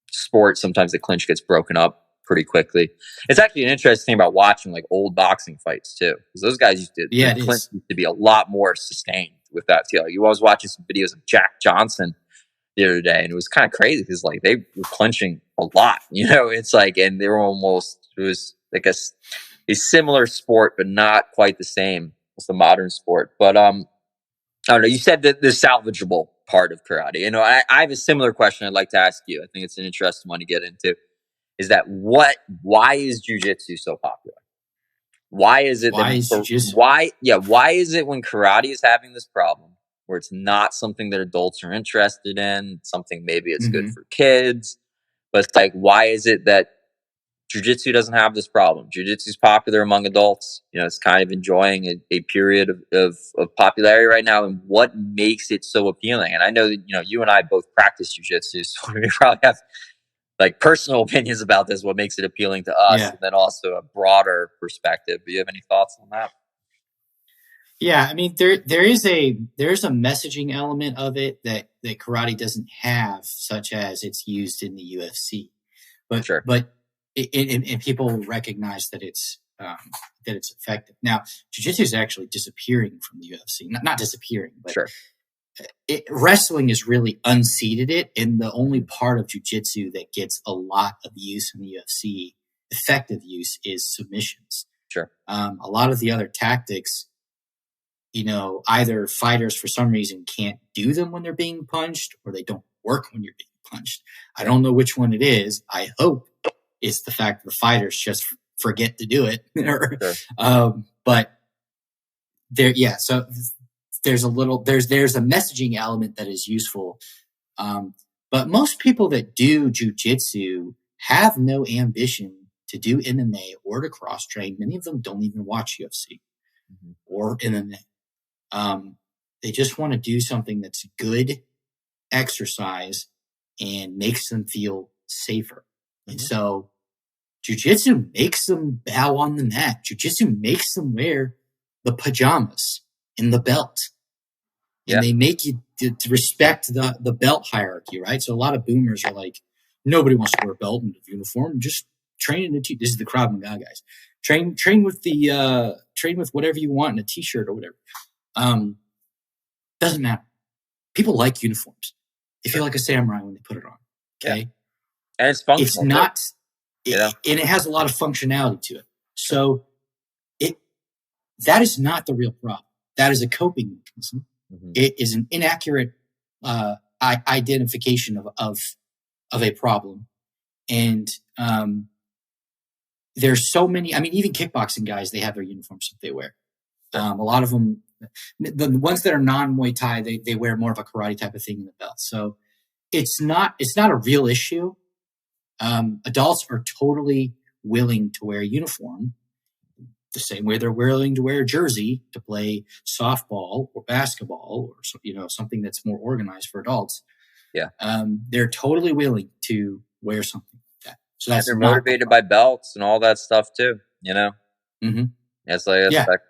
sports, sometimes the clinch gets broken up pretty quickly. It's actually an interesting thing about watching like old boxing fights too, because those guys the clinch used to be a lot more sustained with that too. Like, I was watching some videos of Jack Johnson the other day, and it was kind of crazy because like they were clinching a lot. It's like, and they were it was like a similar sport, but not quite the same as the modern sport. But I don't know. You said that the salvageable part of karate. I have a similar question I'd like to ask you. I think it's an interesting one to get into. Is that why is jiu-jitsu so popular? Why is it why is jiu-jitsu? Why is it when karate is having this problem where it's not something that adults are interested in, something maybe it's good for kids, but it's like, why is it that jiu-jitsu doesn't have this problem? Jiu-jitsu is popular among adults. It's kind of enjoying a period of popularity right now. And what makes it so appealing? And I know that, you and I both practice jiu-jitsu, so we probably have like personal opinions about this, what makes it appealing to us, and then also a broader perspective. Do you have any thoughts on that? Yeah, I mean, there's a messaging element of it that karate doesn't have, such as it's used in the UFC. But sure. But and people recognize that it's effective. Now, jiu-jitsu is actually disappearing from the UFC. Not disappearing, but sure. Wrestling has really unseated it, and the only part of jiu-jitsu that gets a lot of use in the UFC, effective use, is submissions. Sure. A lot of the other tactics, either fighters for some reason can't do them when they're being punched, or they don't work when you're being punched. I don't know which one it is. I hope it's the fact that the fighters just forget to do it. Sure. But so there's a messaging element that is useful. But most people that do jiu-jitsu have no ambition to do MMA or to cross-train. Many of them don't even watch UFC or MMA. They just want to do something that's good exercise and makes them feel safer. And so jiu-jitsu makes them bow on the mat. Jiu-jitsu makes them wear the pajamas and the belt. And they make you to respect the belt hierarchy, right? So a lot of boomers are like, nobody wants to wear a belt and a uniform. Just train in this is the Krav Maga guys. Train with whatever you want in a t-shirt or whatever. Doesn't matter. People like uniforms. They feel like a samurai when they put it on. Okay. Yeah. And it's functional. It's not, and it has a lot of functionality to it. So that is not the real problem. That is a coping mechanism. It is an inaccurate identification of a problem. And there's so many, I mean, even kickboxing guys, they have their uniforms that they wear. A lot of them, the ones that are non-Muay Thai, they wear more of a karate type of thing in the belt. So it's not a real issue. Adults are totally willing to wear a uniform the same way they're willing to wear a jersey to play softball or basketball or something that's more organized for adults. Yeah. They're totally willing to wear something like that. So that's they're motivated by belts and all that stuff too, Mm-hmm. It's like,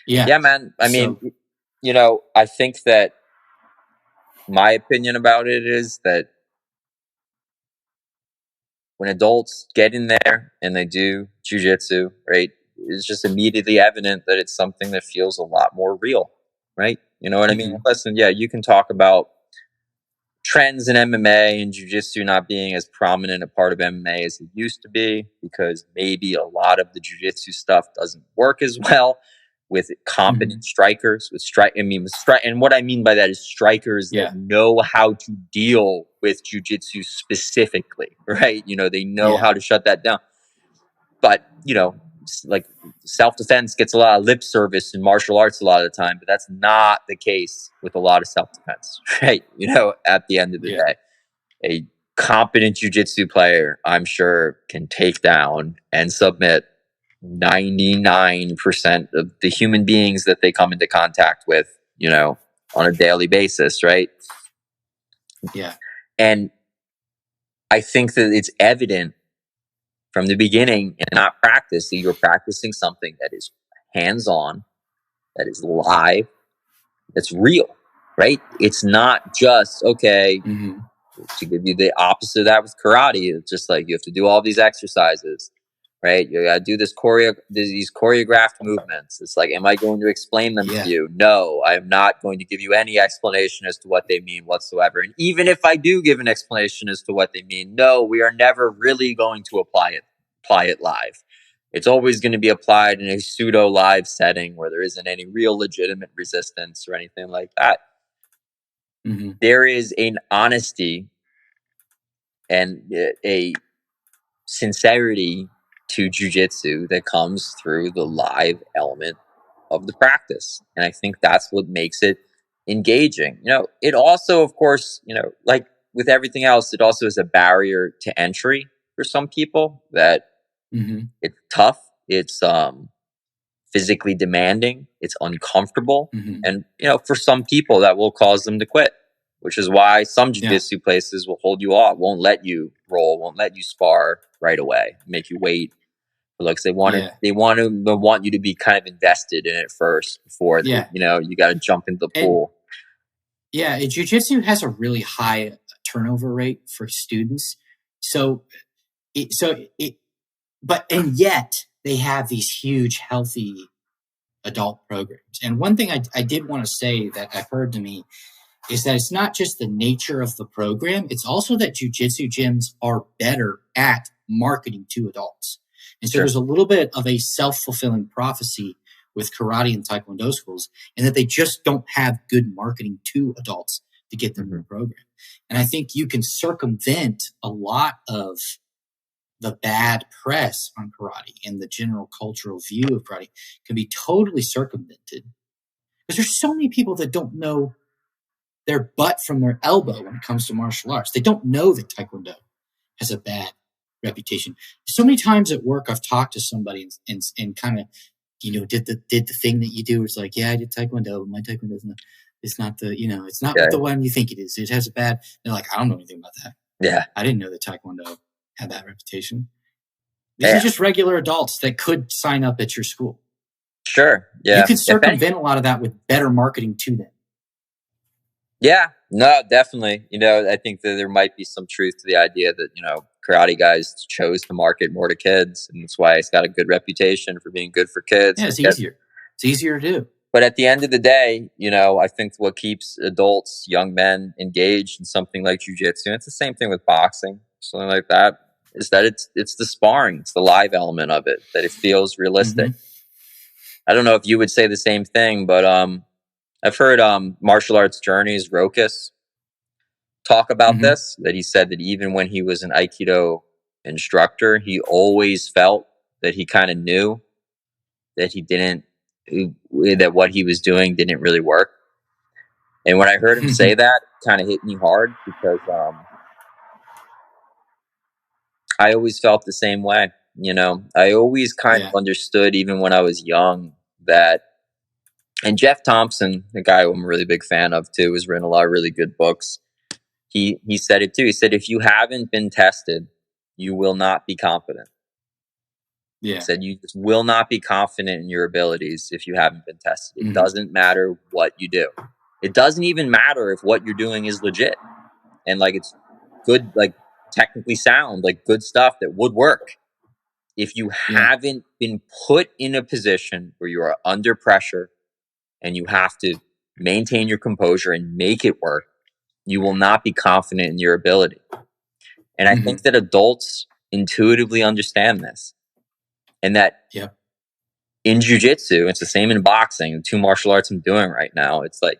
yeah, man. I mean, I think that my opinion about it is that when adults get in there and they do jiu-jitsu, right, it's just immediately evident that it's something that feels a lot more real, right? You know what I mean? Listen, you can talk about trends in MMA and jiu-jitsu not being as prominent a part of MMA as it used to be, because maybe a lot of the jiu-jitsu stuff doesn't work as well with competent strikers. And what I mean by that is strikers that know how to deal with jiu-jitsu specifically, right? They know how to shut that down. But, like self-defense gets a lot of lip service in martial arts a lot of the time, but that's not the case with a lot of self-defense, right? At the end of the day, a competent jiu-jitsu player, I'm sure, can take down and submit 99% of the human beings that they come into contact with, on a daily basis, right? Yeah. And I think that it's evident from the beginning and not practice that you're practicing something that is hands-on, that is live, that's real, right? It's not just, okay, to give you the opposite of that with karate, it's just like you have to do all these exercises, right? You gotta do these choreographed movements. It's like, am I going to explain them to you? No, I'm not going to give you any explanation as to what they mean whatsoever. And even if I do give an explanation as to what they mean, no, we are never really going to apply it live. It's always going to be applied in a pseudo live setting where there isn't any real legitimate resistance or anything like that. There is an honesty and a sincerity to jiu-jitsu that comes through the live element of the practice. And I think that's what makes it engaging. It also, of course, like with everything else, it also is a barrier to entry for some people that it's tough. It's physically demanding. It's uncomfortable. And, for some people that will cause them to quit, which is why some jiu-jitsu places will hold you off, won't let you roll, won't let you spar right away, make you wait. Because they want you to be kind of invested in it first before, you got to jump into the pool. And jiu-jitsu has a really high turnover rate for students. And yet they have these huge, healthy adult programs. And one thing I did want to say that occurred to me is that it's not just the nature of the program, it's also that jiu-jitsu gyms are better at marketing to adults. And so there's a little bit of a self-fulfilling prophecy with karate and taekwondo schools, and that they just don't have good marketing to adults to get them in the program. And I think you can circumvent a lot of the bad press on karate and the general cultural view of karate can be totally circumvented. Because there's so many people that don't know their butt from their elbow when it comes to martial arts. They don't know that taekwondo has a bad reputation. So many times at work, I've talked to somebody and kind of, did the thing that you do. It's like, yeah, I did taekwondo, but my taekwondo it's not the one you think it is. It has a bad. They're like, I don't know anything about that. Yeah, I didn't know that taekwondo had that reputation. These are just regular adults that could sign up at your school. Sure. Yeah. You can circumvent a lot of that with better marketing to them. Yeah, no, definitely. I think that there might be some truth to the idea that, karate guys chose to market more to kids, and that's why it's got a good reputation for being good for kids. Yeah, it's easier. It's easier to do. But at the end of the day, I think what keeps adults, young men, engaged in something like jiu-jitsu, and it's the same thing with boxing, something like that, is that it's the sparring, it's the live element of it, that it feels realistic. I don't know if you would say the same thing, but I've heard Martial Arts Journey's Rokas talk about this, that he said that even when he was an Aikido instructor, he always felt that he kind of knew that that what he was doing didn't really work. And when I heard him say that, it kind of hit me hard, because I always felt the same way. I always kind of understood, even when I was young, that. And Jeff Thompson, the guy who I'm a really big fan of too, has written a lot of really good books. He said it too. He said, if you haven't been tested, you will not be confident. Yeah. He said, you just will not be confident in your abilities if you haven't been tested. It doesn't matter what you do. It doesn't even matter if what you're doing is legit and it's good, technically sound, good stuff that would work. If you haven't been put in a position where you are under pressure and you have to maintain your composure and make it work, you will not be confident in your ability. And I think that adults intuitively understand this. And that in jiu-jitsu, it's the same in boxing, the two martial arts I'm doing right now. It's like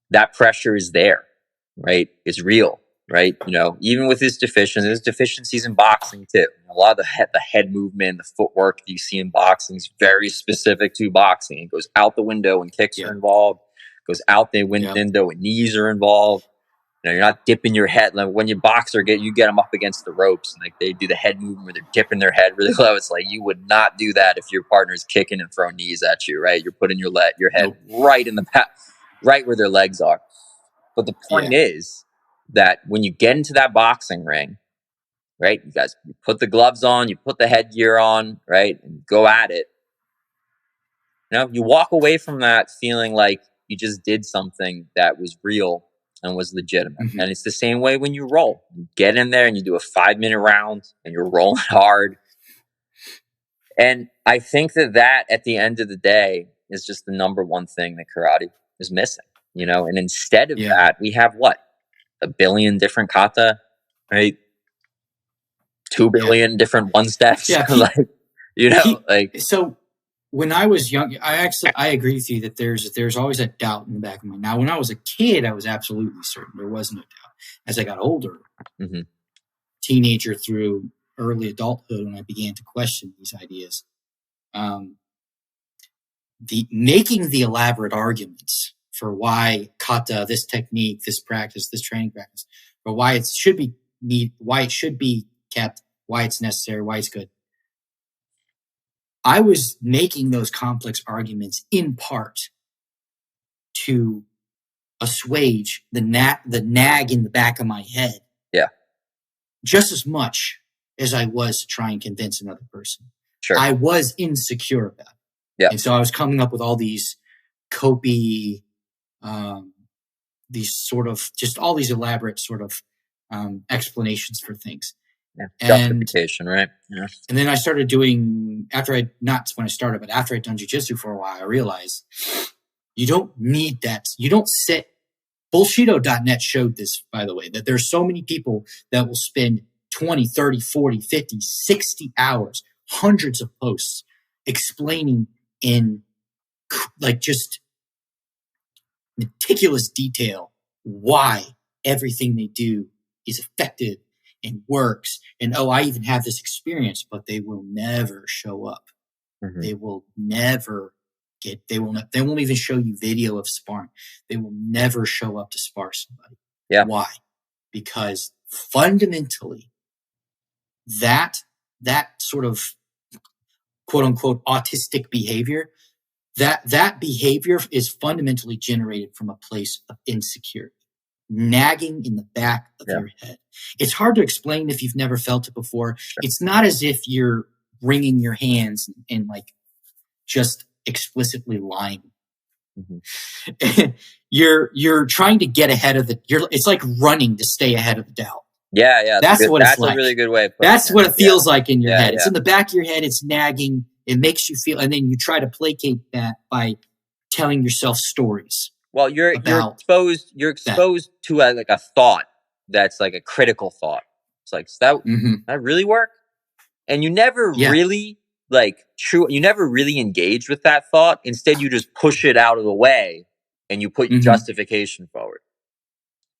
that pressure is there, right? It's real. right? Even with his deficiencies, there's deficiencies in boxing too. A lot of the head movement, the footwork that you see in boxing is very specific to boxing. It goes out the window when kicks are involved. Goes out the window when knees are involved. You're not dipping your head. Like when you box or you get them up against the ropes and like they do the head movement where they're dipping their head really low. It's like you would not do that if your partner's kicking and throwing knees at you, right? You're putting your head right in the right where their legs are. But the point is that when you get into that boxing ring, right? You put the gloves on, you put the headgear on, right? And go at it. You walk away from that feeling like you just did something that was real and was legitimate. Mm-hmm. And it's the same way when you roll. You get in there and you do a 5-minute round and you're rolling hard. And I think that at the end of the day is just the number one thing that karate is missing, and instead of that, we have what? 1 billion different kata, right? 2 billion different one steps. Yeah. So when I was young, I agree with you that there's always a doubt in the back of my mind. Now, when I was a kid, I was absolutely certain there was no doubt. As I got older, teenager through early adulthood, when I began to question these ideas, making the elaborate arguments for why kata, this technique, this practice, this training practice, for why it should be kept, why it's necessary, why it's good. I was making those complex arguments in part to assuage the nag in the back of my head. Yeah. Just as much as I was to try and convince another person. Sure. I was insecure about it. Yeah. And so I was coming up with all these copy, these sort of, just all these elaborate sort of explanations for things. Yeah. Justification, right? Yeah. And then I started doing, after I'd done jiu-jitsu for a while, I realized you don't need that. You don't sit. Bullshido.net showed this, by the way, that there's so many people that will spend 20, 30, 40, 50, 60 hours, hundreds of posts explaining in like just meticulous detail why everything they do is effective and works. And, I even have this experience, but they will never show up. Mm-hmm. They will never they won't even show you video of sparring. They will never show up to spar somebody. Yeah. Why? Because fundamentally that sort of quote unquote autistic behavior, that behavior is fundamentally generated from a place of insecurity, nagging in the back of your head. It's hard to explain if you've never felt it before. Sure. It's not as if you're wringing your hands and like just explicitly lying. Mm-hmm. You're trying to get ahead of it's like running to stay ahead of the doubt. Yeah. That's what it's like. That's a really good way of putting it. That's what it feels like in your head. Yeah. It's in the back of your head. It's nagging. It makes you feel, and then you try to placate that by telling yourself stories. Well, you're exposed to a thought that's like a critical thought. It's like, that really work? And you never really you never really engage with that thought. Instead, you just push it out of the way and you put your justification forward.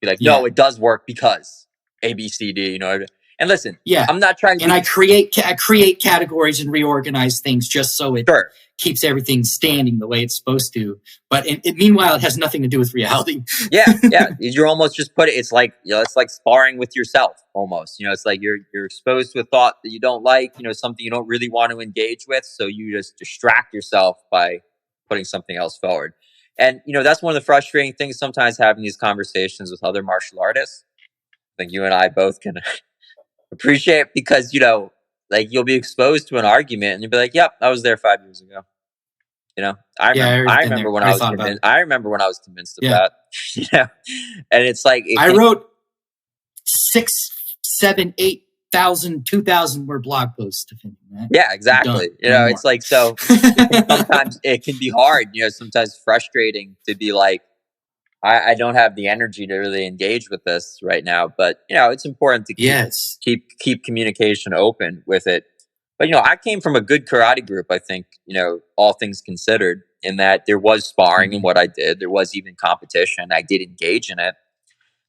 You're like, no, it does work because A, B, C, D, And listen, I'm not trying to... And I create categories and reorganize things just so it keeps everything standing the way it's supposed to. But meanwhile, it has nothing to do with reality. Yeah. You're almost just it's like, it's like sparring with yourself almost. It's like you're exposed to a thought that you don't like, something you don't really want to engage with. So you just distract yourself by putting something else forward. And, that's one of the frustrating things sometimes having these conversations with other martial artists. I think you and I both can appreciate it because, you'll be exposed to an argument and you'll be like, yep, I was there 5 years ago. I remember when I was convinced of that, and it's like, I wrote 6, 7, 8,000, 2,000 word blog posts defending that. Yeah, exactly. It's like, so sometimes it can be hard, sometimes frustrating to be like, I don't have the energy to really engage with this right now, but it's important to keep communication open with it. But I came from a good karate group, I think, all things considered, in that there was sparring in what I did. There was even competition. I did engage in it.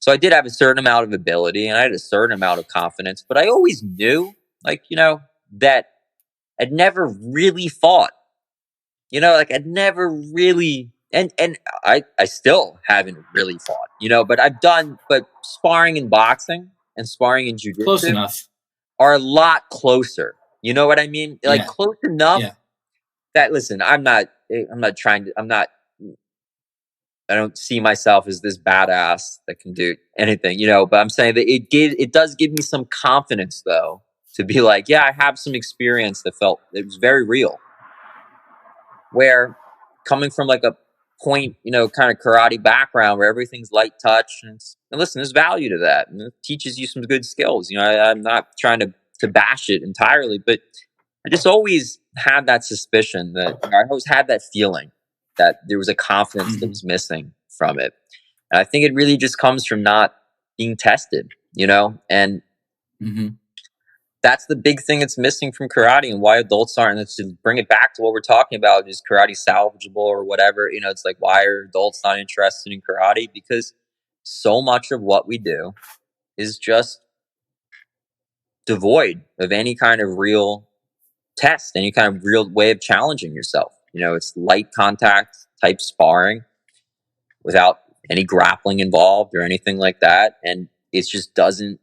So I did have a certain amount of ability and I had a certain amount of confidence, but I always knew, like, that I'd never really fought. Like I'd never really, and I still haven't really fought, but but sparring and boxing and sparring and Close jujitsu enough. are a lot closer. You know what I mean? Like Yeah. close enough Yeah. that, listen, I don't see myself as this badass that can do anything, but I'm saying that it does give me some confidence though, to be like, yeah, I have some experience it was very real. Where coming from like a point, kind of karate background where everything's light touch and listen, there's value to that and it teaches you some good skills. I'm not trying to bash it entirely, but I just always had that suspicion that I always had that feeling that there was a confidence that was missing from it. And I think it really just comes from not being tested, and that's the big thing that's missing from karate and why adults aren't. And to bring it back to what we're talking about, is karate salvageable or whatever? It's like, why are adults not interested in karate? Because so much of what we do is just devoid of any kind of real test, any kind of real way of challenging yourself. It's light contact type sparring without any grappling involved or anything like that. And it just doesn't.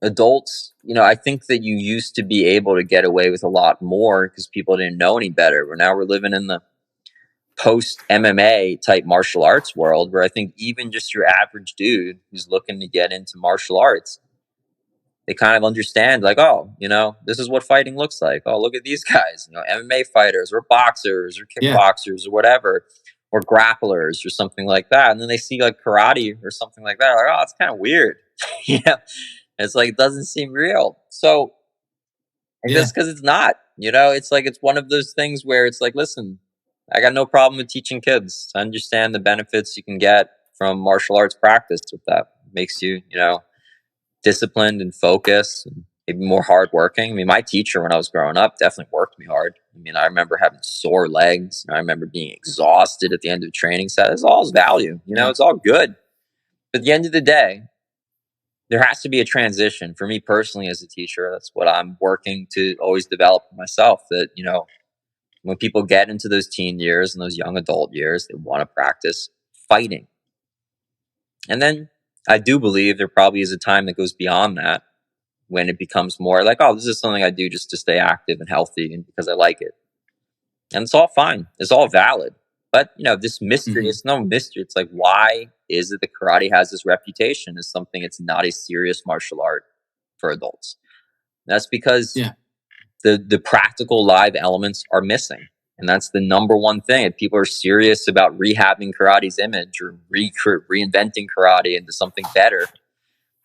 Adults, I think that you used to be able to get away with a lot more because people didn't know any better. But now we're living in the post MMA type martial arts world where I think even just your average dude who's looking to get into martial arts, they kind of understand, like, oh, this is what fighting looks like. Oh, look at these guys, MMA fighters or boxers or kickboxers or whatever, or grapplers or something like that. And then they see like karate or something like that. Like, oh, it's kind of weird. It's like, it doesn't seem real. So, and just because it's not, it's like, it's one of those things where it's like, listen, I got no problem with teaching kids to understand the benefits you can get from martial arts practice with that. It makes you, disciplined and focused and maybe more hardworking. I mean, my teacher when I was growing up definitely worked me hard. I mean, I remember having sore legs. I remember being exhausted at the end of a training set. It's all value, it's all good. But at the end of the day, there has to be a transition for me personally as a teacher. That's what I'm working to always develop myself. That, when people get into those teen years and those young adult years, they want to practice fighting. And then I do believe there probably is a time that goes beyond that when it becomes more like, oh, this is something I do just to stay active and healthy and because I like it. And it's all fine. It's all valid. But, this mystery, it's no mystery. It's like, why is it that karate has this reputation as something it's not a serious martial art for adults? And that's because the practical live elements are missing. And that's the number one thing. If people are serious about rehabbing karate's image or reinventing karate into something better,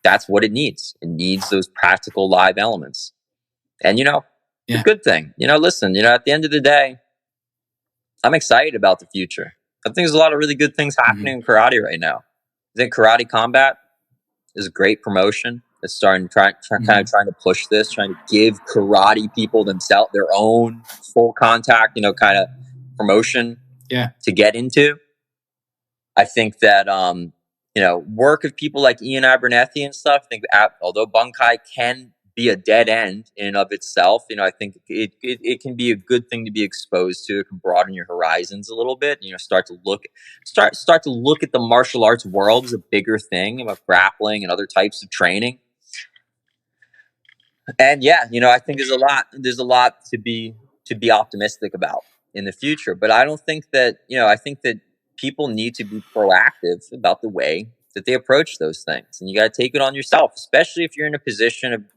that's what it needs. It needs those practical live elements. And, it's a good thing. Listen, at the end of the day, I'm excited about the future. I think there's a lot of really good things happening in karate right now. I think Karate Combat is a great promotion. It's kind of trying to push this, trying to give karate people themselves their own full contact, kind of promotion to get into. I think that, work of people like Ian Abernethy and stuff, I think although bunkai can be a dead end in and of itself, I think it can be a good thing to be exposed to. It can broaden your horizons a little bit. Start to look at the martial arts world as a bigger thing about grappling and other types of training. And I think there's a lot to be optimistic about in the future. But I don't think that, I think that people need to be proactive about the way that they approach those things. And you got to take it on yourself, especially if you're in a position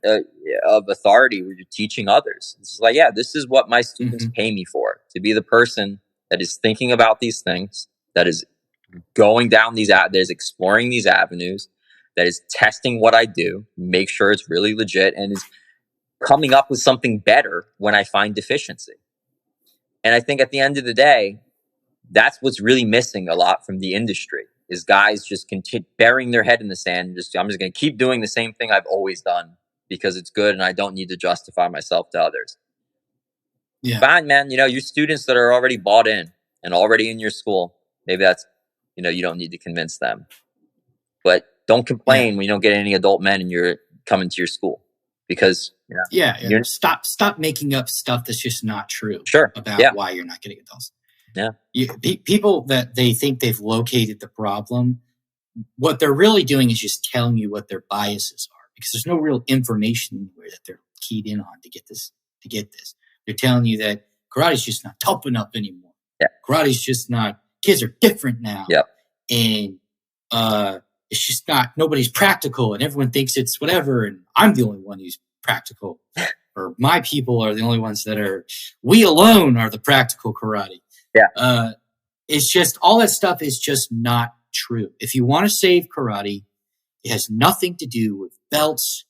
of authority where you're teaching others. It's like, this is what my students pay me for, to be the person that is thinking about these things, that is going down that is exploring these avenues, that is testing what I do, make sure it's really legit, and is coming up with something better when I find deficiency. And I think at the end of the day, that's what's really missing a lot from the industry, is guys just burying their head in the sand. I'm just going to keep doing the same thing I've always done because it's good and I don't need to justify myself to others. Fine, man. Your students that are already bought in and already in your school, maybe that's, you don't need to convince them. but don't complain when you don't get any adult men and you're coming to your school, because stop making up stuff that's just not true. Sure. About why you're not getting adults. Yeah. People that they think they've located the problem, what they're really doing is just telling you what their biases are, because there's no real information anywhere that they're keyed in on to get this. They're telling you that karate's just not tough enough anymore. Yeah. Karate's just not, kids are different now. Yep. And it's just not, nobody's practical and everyone thinks it's whatever. And I'm the only one who's practical. Or my people are the only ones that are, we alone are the practical karate. Yeah. It's just, all that stuff is just not true. If you want to save karate, it has nothing to do with belts,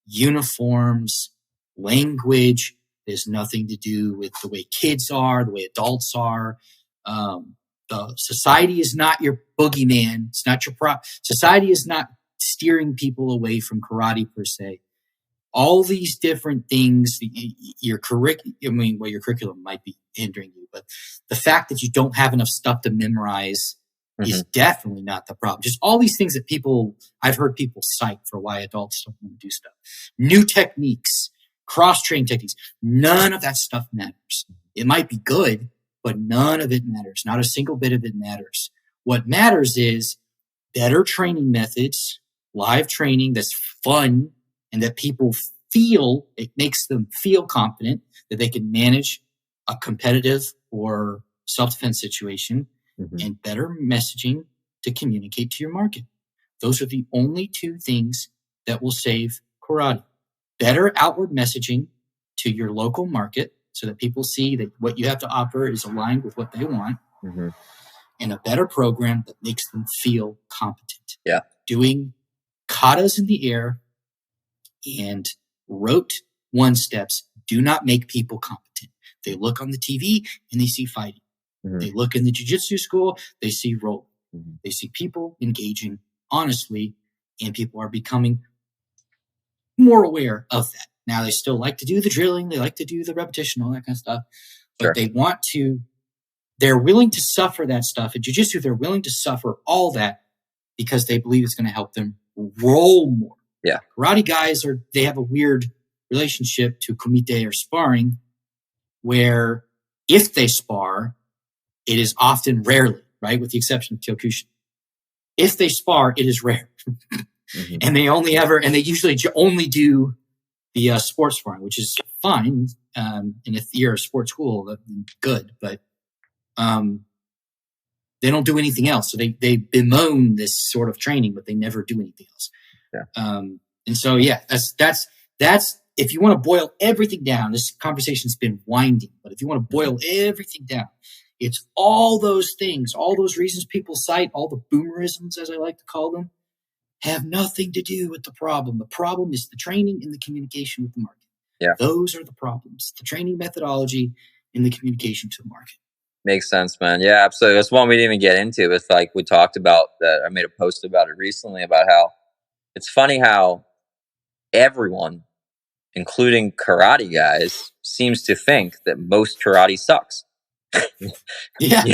uniforms, language. There's nothing to do with the way kids are, the way adults are. The society is not your boogeyman. It's not your society is not steering people away from karate per se. All these different things, your curriculum might be hindering you, but the fact that you don't have enough stuff to memorize is definitely not the problem. Just all these things that I've heard people cite for why adults don't want to do stuff. New techniques, cross-training techniques, none of that stuff matters. It might be good, but none of it matters. Not a single bit of it matters. What matters is better training methods, live training that's fun, and that people feel, it makes them feel confident that they can manage a competitive or self-defense situation, and better messaging to communicate to your market. Those are the only two things that will save karate. Better outward messaging to your local market so that people see that what you have to offer is aligned with what they want, and a better program that makes them feel competent. Yeah. Doing katas in the air and rote one steps do not make people competent. They look on the TV and they see fighting. They look in the jiu-jitsu school, they see rolling. They see people engaging honestly, and people are becoming more aware of that. Now, they still like to do the drilling, they like to do the repetition, all that kind of stuff, but they're willing to suffer that stuff. In jiu-jitsu, they're willing to suffer all that because they believe it's going to help them roll more. Yeah. Karate guys they have a weird relationship to kumite or sparring, where if they spar, it is often rarely, right? With the exception of Kyokushin. If they spar, it is rare. And they usually only do the sports sparring, which is fine. And if you're a sports school, good, but they don't do anything else. So they bemoan this sort of training, but they never do anything else. Yeah. And so, that's, if you want to boil everything down, this conversation's been winding, but if you want to boil everything down, it's all those things, all those reasons people cite, all the boomerisms, as I like to call them, have nothing to do with the problem. The problem is the training and the communication with the market. Yeah. Those are the problems. The training methodology and the communication to the market. Makes sense, man. Yeah, absolutely. That's one we didn't even get into. It's like we talked about that. I made a post about it recently about how it's funny how everyone, including karate guys, seems to think that most karate sucks. Yeah.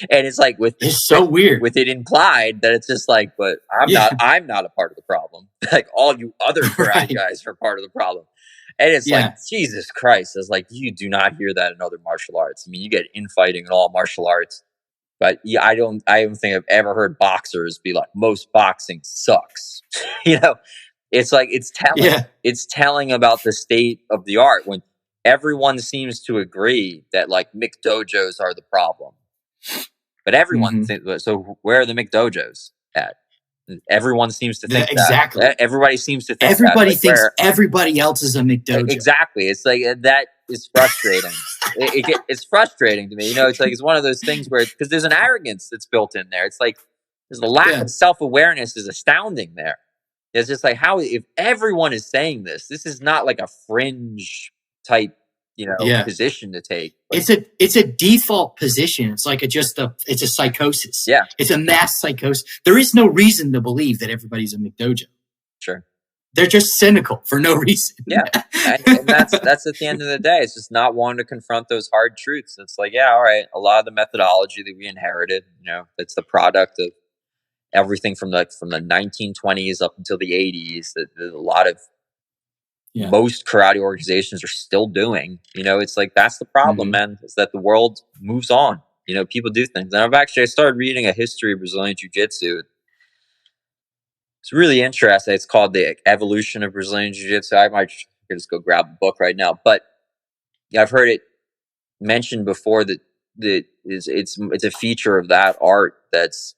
And it's like weird with it implied that it's just like, but I'm not a part of the problem. Like all you other karate guys are part of the problem. And it's like, Jesus Christ. It's like, you do not hear that in other martial arts. I mean, you get infighting in all martial arts, but I don't think I've ever heard boxers be like, most boxing sucks. It's like, it's telling about the state of the art when everyone seems to agree that like McDojos are the problem, but everyone thinks, so where are the McDojos at? Everyone seems to think exactly. That. Everybody seems to think everybody thinks everybody else is a McDojo. Exactly. It's like that is frustrating. It's frustrating to me. It's like it's one of those things where because there's an arrogance that's built in there. It's like there's a lack of self-awareness is astounding there. It's just like how if everyone is saying this is not like a fringe type position to take. It's a default position. It's like it's a psychosis. Yeah. It's a mass psychosis. There is no reason to believe that everybody's a McDojo. Sure. They're just cynical for no reason. Yeah. And that's at the end of the day. It's just not wanting to confront those hard truths. It's like, all right, a lot of the methodology that we inherited, it's the product of everything from the 1920s up until the 80s. There's a lot of most karate organizations are still doing. It's like that's the problem, man. Is that the world moves on. People do things. And I started reading a history of Brazilian Jiu-Jitsu. It's really interesting. It's called The Evolution of Brazilian Jiu-Jitsu. I might just go grab the book right now, but I've heard it mentioned before that it's a feature of that art that's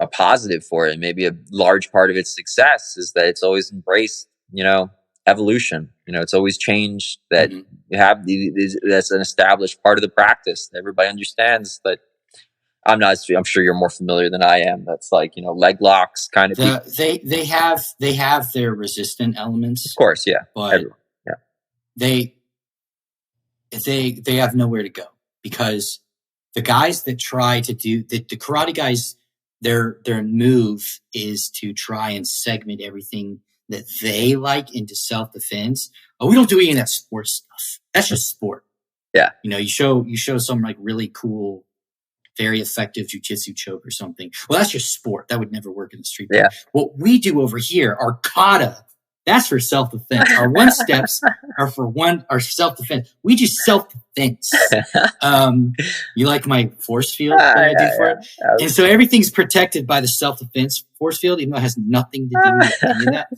a positive for it. Maybe a large part of its success is that it's always embraced, evolution. It's always changed. That you have that's an established part of the practice. Everybody understands that. I'm sure you're more familiar than I am. That's like leg locks kind of. They have their resistant elements, of course, yeah, but everyone. Yeah. They have nowhere to go, because the guys that try to do the karate guys, their move is to try and segment everything that they like into self-defense. Oh, we don't do any of that sport stuff. That's just sport. Yeah. You show some like really cool, very effective jiu-jitsu choke or something. Well, that's just sport. That would never work in the street. Yeah. What we do over here, our kata, that's for self-defense. Our one steps are our self-defense. We do self-defense. You like my force field that I do for it? And so everything's protected by the self-defense force field, even though it has nothing to do with any of that.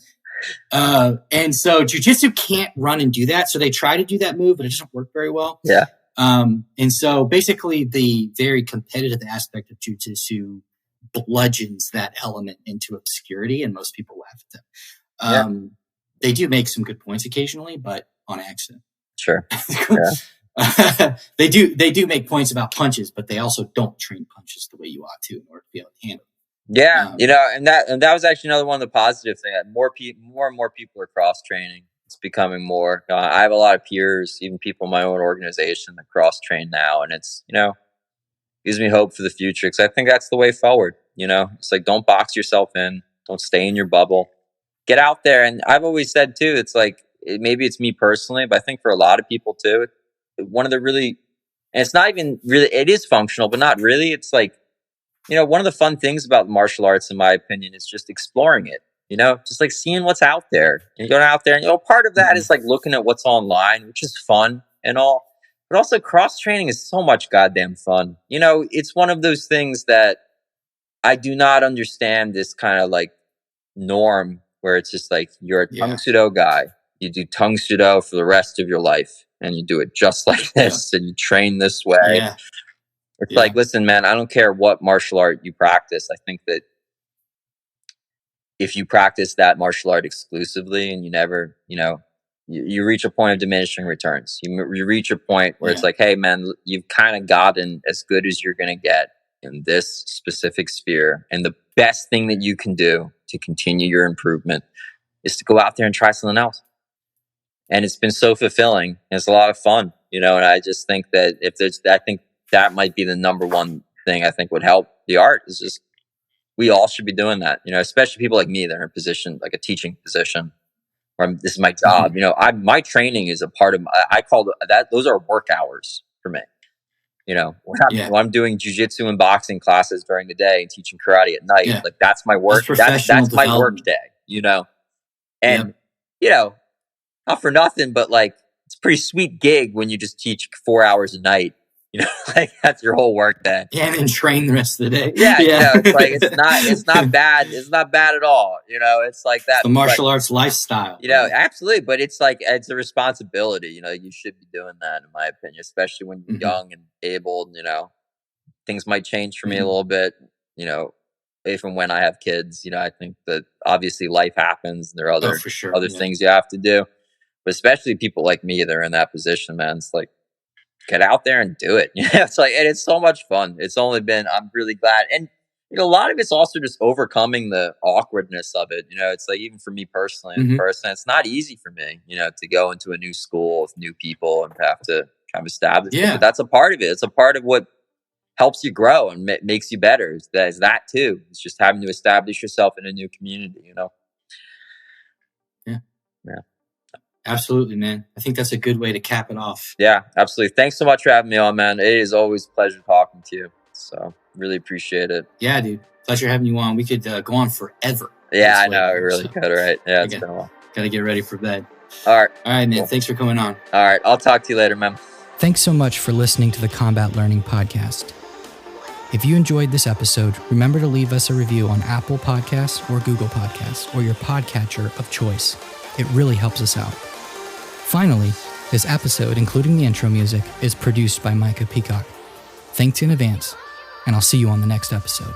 And so jiu-jitsu can't run and do that. So they try to do that move, but it doesn't work very well. Yeah. And so basically the very competitive aspect of jiu-jitsu bludgeons that element into obscurity, and most people laugh at them. They do make some good points occasionally, but on accident. Sure. Yeah. They do make points about punches, but they also don't train punches the way you ought to in order to be able to handle it. Yeah. And that was actually another one of the positive things. More and more people are cross training. It's becoming more. I have a lot of peers, even people in my own organization, that cross train now, and it's gives me hope for the future, because I think that's the way forward. It's like, don't box yourself in, don't stay in your bubble, get out there. And I've always said too, it's like maybe it's me personally, but I think for a lot of people too, one of the really, and it's not even really, it is functional, but not really. It's like one of the fun things about martial arts, in my opinion, is just exploring it. Just like seeing what's out there, and going out there, and part of that is like looking at what's online, which is fun and all, but also cross training is so much goddamn fun. It's one of those things that I do not understand, this kind of like norm where it's just like, you're a Tang Soo Do guy, you do Tang Soo Do for the rest of your life, and you do it just like this, and you train this way. It's like, listen, man, I don't care what martial art you practice. I think that if you practice that martial art exclusively, and you never, you reach a point of diminishing returns. You reach a point where it's like, hey, man, you've kind of gotten as good as you're going to get in this specific sphere. And the best thing that you can do to continue your improvement is to go out there and try something else. And it's been so fulfilling. And it's a lot of fun, and I just think that I think that might be the number one thing I think would help the art, is just, we all should be doing that, especially people like me that are in a position, like a teaching position, where this is my job. My training is a part of, I call that, those are work hours for me. When I'm doing jiu-jitsu and boxing classes during the day and teaching karate at night, like that's my work. That's my work day, and, not for nothing, but like, it's a pretty sweet gig when you just teach 4 hours a night. Like that's your whole work day. And then train the rest of the day. It's like, it's not bad. It's not bad at all. It's like that. It's the martial arts lifestyle. Absolutely. But it's like, it's a responsibility. You should be doing that, in my opinion, especially when you're young and able. Things might change for me a little bit. If and when I have kids, I think that obviously life happens, and there are other things you have to do. But especially people like me that are in that position, man, it's like, get out there and do it. It's like, and it's so much fun. It's only been, I'm really glad. And, a lot of it's also just overcoming the awkwardness of it. It's like, even for me personally, it's not easy for me, to go into a new school with new people and have to kind of establish it. But that's a part of it. It's a part of what helps you grow and makes you better. Is that too. It's just having to establish yourself in a new community, Yeah. Absolutely, man. I think that's a good way to cap it off. Yeah, absolutely. Thanks so much for having me on, man. It is always a pleasure talking to you. So. Really appreciate it. Yeah, dude. Pleasure having you on. We could go on forever. Yeah, I know. We really could, right? Yeah, it's been a while. Got to get ready for bed. All right. All right, man. Cool. Thanks for coming on. All right. I'll talk to you later, man. Thanks so much for listening to the Combat Learning Podcast. If you enjoyed this episode, remember to leave us a review on Apple Podcasts or Google Podcasts or your podcatcher of choice. It really helps us out. Finally, this episode, including the intro music, is produced by Micah Peacock. Thanks in advance, and I'll see you on the next episode.